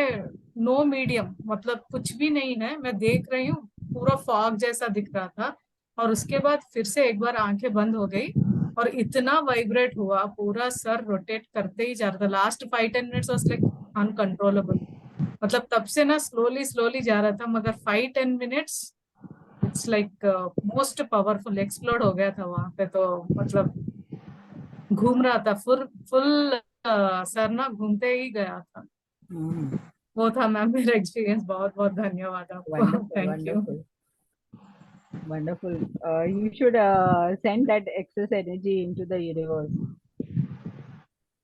नो मीडियम, मतलब कुछ भी नहीं है, मैं देख रही हूँ, पूरा फॉग जैसा दिख रहा था। और उसके बाद फिर से एक बार आंखें बंद हो गई, और इतना वाइब्रेट हुआ, पूरा सर रोटेट करते ही जा रहा था। Last 5-10 minutes was like uncontrollable, मतलब तब से ना स्लोली स्लोली जा रहा था, मगर 5-10 minutes it's like most powerful, explode हो गया था वहां पे तो, मतलब घूम रहा था फुल फुल, सर ना घूमते ही गया था। वो था मैम मेरा एक्सपीरियंस। बहुत बहुत धन्यवाद आपको, wonderful, thank you. Wonderful, wonderful. You should send that excess energy into the universe.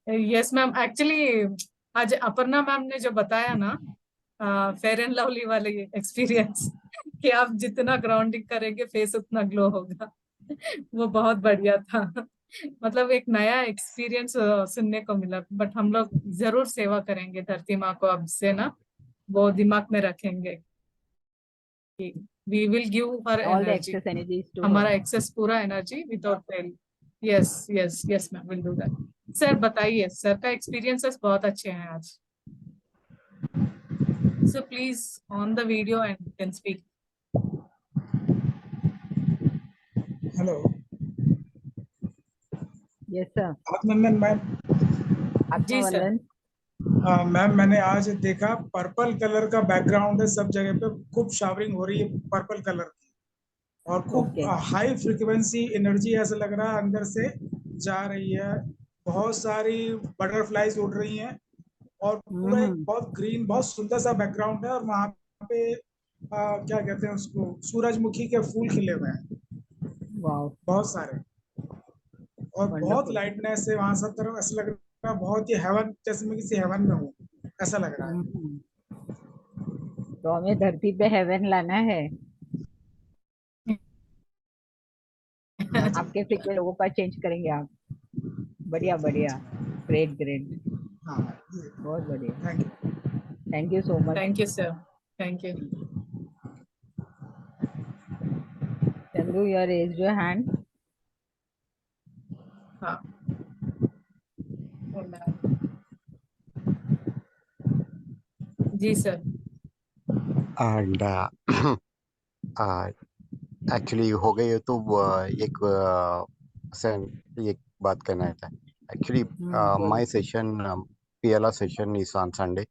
Yes ma'am, actually आज अपर्णा मैम ने जो बताया ना, फेयर एंड लवली वाले एक्सपीरियंस, कि आप जितना ग्राउंडिंग करेंगे फेस उतना ग्लो होगा, वो बहुत बढ़िया था। मतलब एक नया एक्सपीरियंस सुनने को मिला। बट हम लोग जरूर सेवा करेंगे धरती माँ को, अब से ना वो दिमाग में रखेंगे कि we will give her All the energy, excess energy is to हमारा her. एक्सेस पूरा energy without fail. Yes yes yes ma'am, will do that. Sir बताइए, सर का एक्सपीरियंसेस बहुत अच्छे हैं आज। So please on the video and can speak. Hello. Yes, sir. अभिनंदन मैम। जी सर। मैम मैंने आज देखा पर्पल कलर का बैकग्राउंड है सब जगह पे, खूब शावरिंग हो रही है पर्पल कलर की, और खूब हाई फ्रीक्वेंसी एनर्जी ऐसा लग रहा है अंदर से जा रही है। बहुत सारी बटरफ्लाईज उड़ रही हैं, और पूरा एक बहुत ग्रीन, बहुत सुंदर सा बैकग्राउंड है, और वहाँ पे क्या कहते हैं उसको, सूरजमुखी के फूल खिले हुए हैं बहुत सारे, और बहुत लाइटनेस है वहां सब तरफ। ऐसा लग रहा है बहुत ही हेवन, जैसे मैं किसी हेवन में हूँ, ऐसा लग रहा है। तो हमें धरती पे हेवन लाना है। आपके फ्रीक्वेंसी लोगों का चेंज करेंगे आप। बढ़िया बढ़िया, ग्रेट ग्रेट, बहुत बढ़िया। Thank you so much. Thank you sir, thank you. Chandu, you raised your hand. हाँ, जी सर। एंड एक्चुअली हो गई है तो एक एक बात कहना था। Actually my session, PLR session is on Sunday.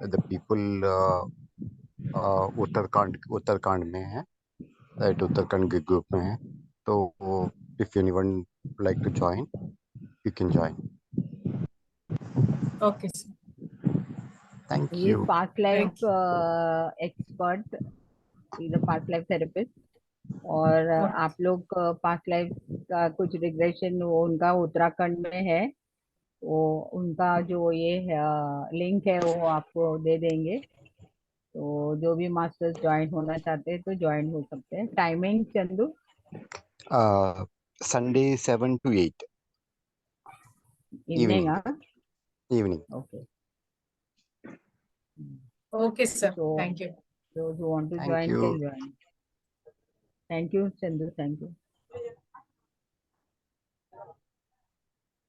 The people Uttarakhand में है, एट उत्तराखंड के ग्रुप में है, तो if anyone like to join you can join. Okay sir, thank He is you. past life expert. He is a past life therapist. और आप लोग पास्ट लाइफ का कुछ रिग्रेशन वो उनका उत्तराखंड में है, वो उनका जो ये लिंक है वो आपको दे देंगे। तो जो भी मास्टर्स ज्वाइन होना चाहते हैं तो ज्वाइन हो सकते हैं। Timing Chandu? Sunday 7 to 8 evening? evening. हाँ, Evening. Okay. Okay sir, So thank you. those who want to Thank join you. can join. Thank you, Chandu. Thank you.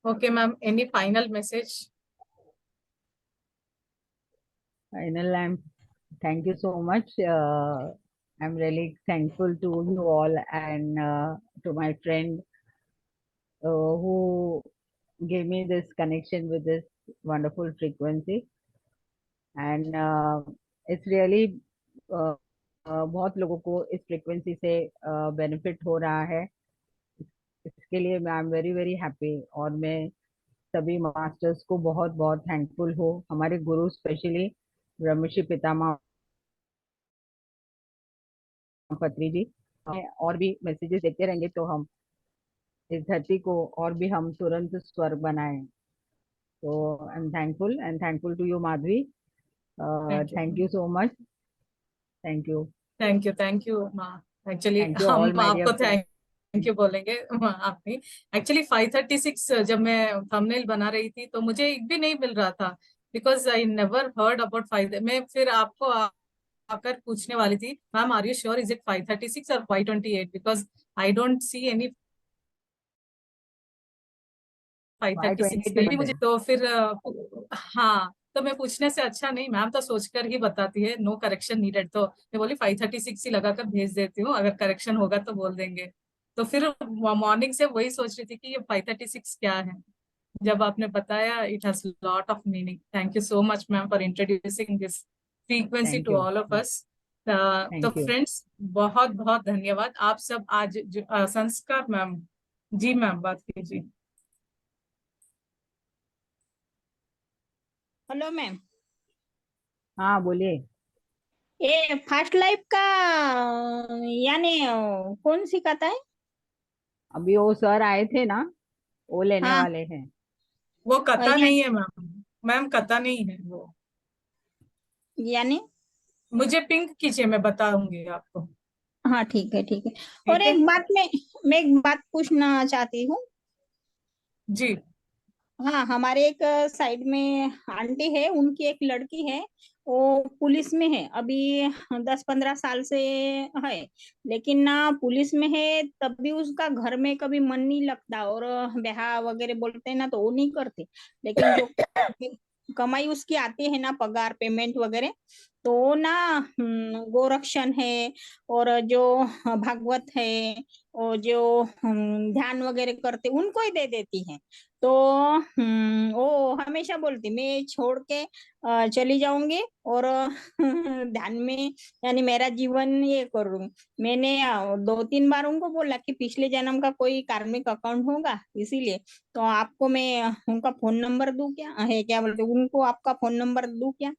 Okay ma'am, any final message? Final, thank you so much. I'm really thankful to you all and to my friend who gave me this connection with this wonderful frequency. And it's really बहुत लोगों को इस फ्रीक्वेंसी से बेनिफिट हो रहा है। इसके लिए मैं I am very very happy, और मैं सभी मास्टर्स को बहुत बहुत थैंकफुल हूँ, हमारे गुरु स्पेशली ब्रह्मश्री पितामह पत्री जी। और भी मैसेजेस देते रहेंगे तो हम इस धरती को और भी हम तुरंत स्वर्ग बनाएं। तो I am thankful and thankful to you Madhavi. Thank you so much. Thank you. Thank you माँ। एक्चुअली थैंक यू हम ऑल माय आपको डियर। थैंक यू बोलेंगे आपने। एक्चुअली 536 जब मैं थंबनेल बना रही थी तो मुझे एक भी नहीं मिल रहा था, because I never heard about 5। मैं फिर आपको आकर पूछने वाली थी, ma'am are you sure is it 536 और 528, because I don't see any 536 कहीं भी मुझे। तो फिर हाँ, तो मैं पूछने से अच्छा नहीं, मैम तो सोचकर ही बताती है, नो करेक्शन नीडेड, तो मैं बोली 536 ही लगाकर भेज देती हूँ, अगर करेक्शन होगा तो बोल देंगे। तो फिर मॉर्निंग से वही सोच रही थी कि ये 536 क्या है। जब आपने बताया, it has lot of meaning. Thank you so much ma'am for introducing this frequency thank to you. All of us. तो थैंक यू। फ्रेंड्स, बहुत बहुत धन्यवाद आप सब। आज संस्कार मैम, जी मैम बात कीजिए। हेलो मैम, हाँ बोलिए। ये फास्ट लाइफ का यानी कौन सिखाता है? अभी वो सर आए थे ना, वो लेने हाँ, वाले हैं। वो कथा या, नहीं है मैम, मैम कथा नहीं है वो। यानी मुझे पिंक कीजिए, मैं बताऊंगी आपको। हाँ ठीक है ठीक है। और ठीक है एक बात मैं एक बात पूछना चाहती हूँ। जी। हाँ, हमारे एक साइड में आंटी है, उनकी एक लड़की है, वो पुलिस में है अभी 10-15 साल से है। लेकिन ना पुलिस में है तब भी उसका घर में कभी मन नहीं लगता, और ब्याह वगैरह बोलते हैं ना तो वो नहीं करते। लेकिन जो कमाई उसकी आती है ना, पगार पेमेंट वगैरह, तो वो ना गोरक्षण है, और जो भागवत है, और जो ध्यान वगैरह करते उनको ही दे देती है। तो वो हमेशा बोलती मैं छोड़ के चली जाऊंगी, और ध्यान में यानी मेरा जीवन ये करूँ। मैंने 2-3 बार उनको बोला कि पिछले जन्म का कोई कार्मिक अकाउंट होगा, इसीलिए तो आपको मैं उनका फोन नंबर दूं क्या, है क्या बोलते उनको, आपका फोन नंबर दूं क्या?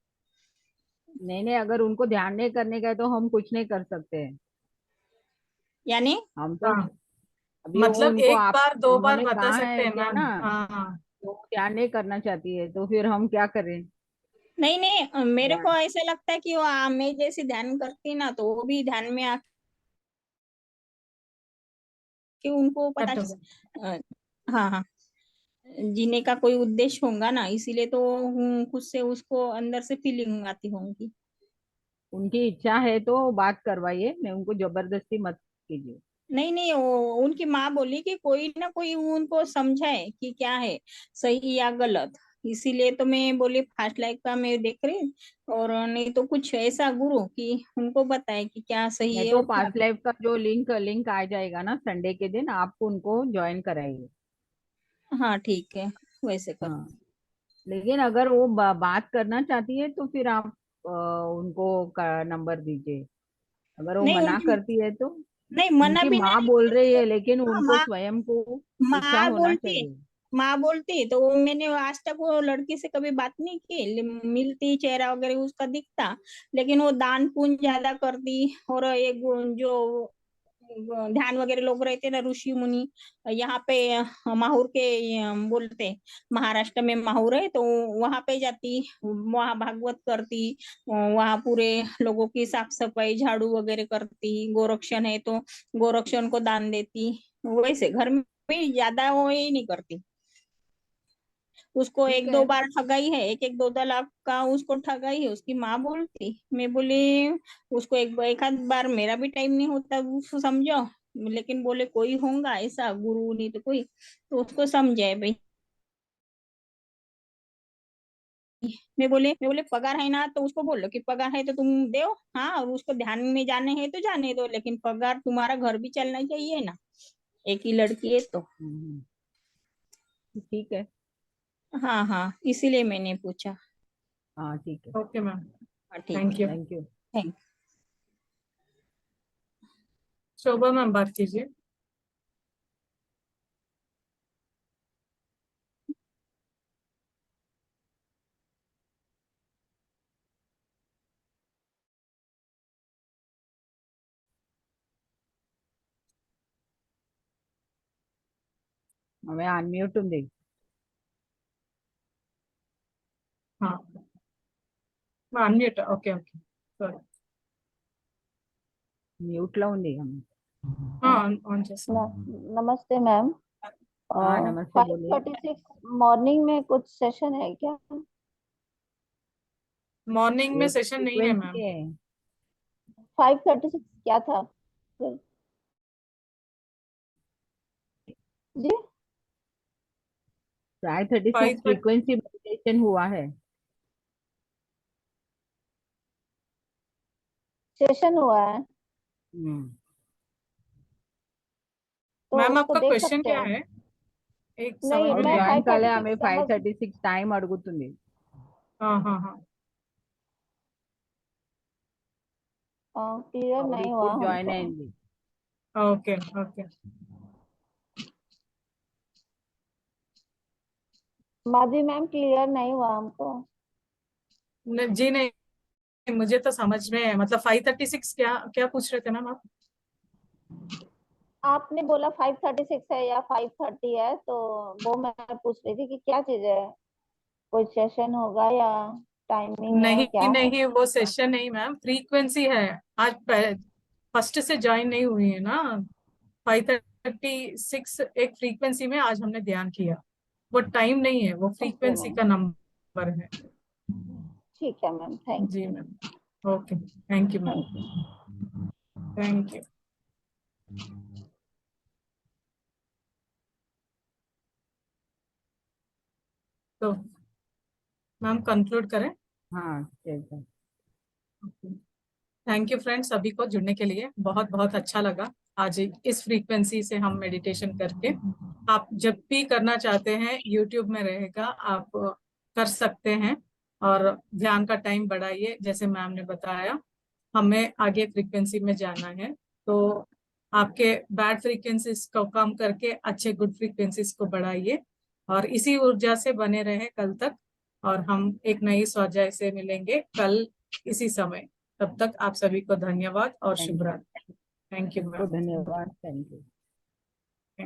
नहीं नहीं, अगर उनको ध्यान नहीं करने का है तो हम कुछ नहीं कर सकते हैं। यानी हम तो हाँ, अभी वो मतलब उनको एक आप बार दो बार उन्होंने बता कहा सकते है हैं क्या मैम। ना, हाँ, तो वो ध्यान नहीं करना चाहती है तो फिर हम क्या करें। नहीं नहीं, मेरे को ध्यान ऐसा लगता है कि वो मैं जैसे ध्यान करती ना तो वो भी ध्यान में आके उनको पता कट हो गया। हाँ हाँ, जीने का कोई उद्देश्य होगा ना, इसीलिए तो खुद से उसको अंदर से फीलिंग आती होंगी। उनकी इच्छा है तो बात करवाइए, मैं उनको जबरदस्ती मत कीजिए। नहीं नहीं, वो उनकी माँ बोली कि कोई ना कोई उनको समझाए कि क्या है सही या गलत, इसीलिए तो मैं बोली फास्ट लाइफ का मैं देख रही, और नहीं तो कुछ ऐसा गुरु कि उनको बताए कि क्या सही नहीं है तो और क्या। पास्ट लाइफ का जो लिंक लिंक आ जाएगा ना संडे के दिन, आपको उनको ज्वाइन कराइए। हाँ ठीक है, वैसे कर। हाँ, लेकिन अगर वो बात करना चाहती है तो फिर आप उनको नंबर दीजिए। अगर वो नहीं मना उनकी, करती है तो, नहीं मना उनकी भी माँ नहीं बोल रही करती है। है लेकिन हाँ, उनको स्वयं को इच्छा माँ होना बोलती चाहिए। माँ बोलती तो मैंने आज तक वो लड़की से कभी बात नहीं की, मिलती चेहरा वगैरह उसका दिखता, लेकिन वो दान पुण्य ज्यादा करती, और एक जो ध्यान वगैरह लोग रहते ना, ऋषि मुनि, यहाँ पे माहौर के बोलते, महाराष्ट्र में माहौर है, तो वहां पे जाती, वहां भागवत करती, वहां पूरे लोगों की साफ सफाई, झाड़ू वगैरह करती, गोरक्षण है तो गोरक्षण को दान देती। वैसे घर में ज्यादा वो ये नहीं करती। उसको ठीक एक दो है। बार ठगाई है, एक दो लाख का उसको ठगाई है। उसकी माँ बोलती, मैं बोली उसको एक आध बार, मेरा भी टाइम नहीं होता उसको समझो, लेकिन बोले कोई होगा ऐसा गुरु नहीं तो कोई, तो उसको समझाए भाई। मैं बोले पगार है ना, तो उसको बोलो कि पगार है तो तुम दो, हाँ, और उसको ध्यान में जाने हैं तो जाने दो, लेकिन पगार, तुम्हारा घर भी चलना चाहिए ना, एक ही लड़की है तो। ठीक है। हाँ हाँ, इसीलिए मैंने पूछा। हाँ ठीक है। ओके मैम, हाँ ठीक थैंक है, you. Thank you. Thank. Shobha ma'am बात कीजिए। हमें अनम्यूट ఉంది। हाँ unmute, okay okay, sorry, mute లో ఉంది। ఆన్ చేస్తాను। नमस्ते मैम। हाँ नमस्ते, बोलिए। 5:36 मॉर्निंग में कुछ सेशन है क्या? मॉर्निंग में ये सेशन नहीं है मैम। फ्रीक्वेंसी है। 5:36 क्या था फिर? जी 5:36 5:30 फ्रीक्वेंसी मेडिटेशन हुआ है। सेशन हुआ है तो मैम उसको आपका देख क्वेश्चन सकते क्या हैं? है? एक समझ नहीं, में और नहीं मैं आया। జాయిన్ కాలే, 5:36 ఆమె समझ। 5:36 టైం అడుగుతుంది। हाँ हाँ हाँ, क्लियर और नहीं हुआ ఇప్పుడు జాయిన్ हमको। అయింది। Okay okay. Madhavi ma'am clear नहीं हुआ हमको। जी नहीं, मुझे तो समझ में है, मतलब 5:36 क्या क्या पूछ रहे थे मैम आप? आपने बोला 5:36 है या 5:30 है, तो वो मैं पूछ रही थी कि क्या चीज है, कोई सेशन होगा या टाइमिंग है, नहीं क्या है? नहीं, वो सेशन नहीं मैम, फ्रीक्वेंसी है। आज फर्स्ट से ज्वाइन नहीं हुई है ना। 5:36 एक फ्रीक्वेंसी में आज हमने ध्यान किया, वो टाइम नहीं है, वो ओके फ्रीक्वेंसी मैम, का नंबर है। ठीक है मैम, थैंक जी ma'am, okay, thank you ma'am, you. Thank you. तो मैम कंक्लूड करें? हाँ ठीक है। थैंक यू फ्रेंड्स, सभी को जुड़ने के लिए बहुत बहुत अच्छा लगा आज इस फ्रीक्वेंसी से हम मेडिटेशन करके। आप जब भी करना चाहते हैं यूट्यूब में रहेगा, आप कर सकते हैं, और ध्यान का टाइम बढ़ाइए जैसे मैम ने बताया। हमें आगे फ्रीक्वेंसी में जाना है, तो आपके बैड फ्रीक्वेंसीज को कम करके अच्छे गुड फ्रीक्वेंसीज को बढ़ाइए, और इसी ऊर्जा से बने रहे कल तक। और हम एक नई स्वाध्याय से मिलेंगे कल इसी समय। तब तक आप सभी को धन्यवाद और शुभ रात्रि। थैंक यू सबको मैम। धन्यवाद, थैंक यू।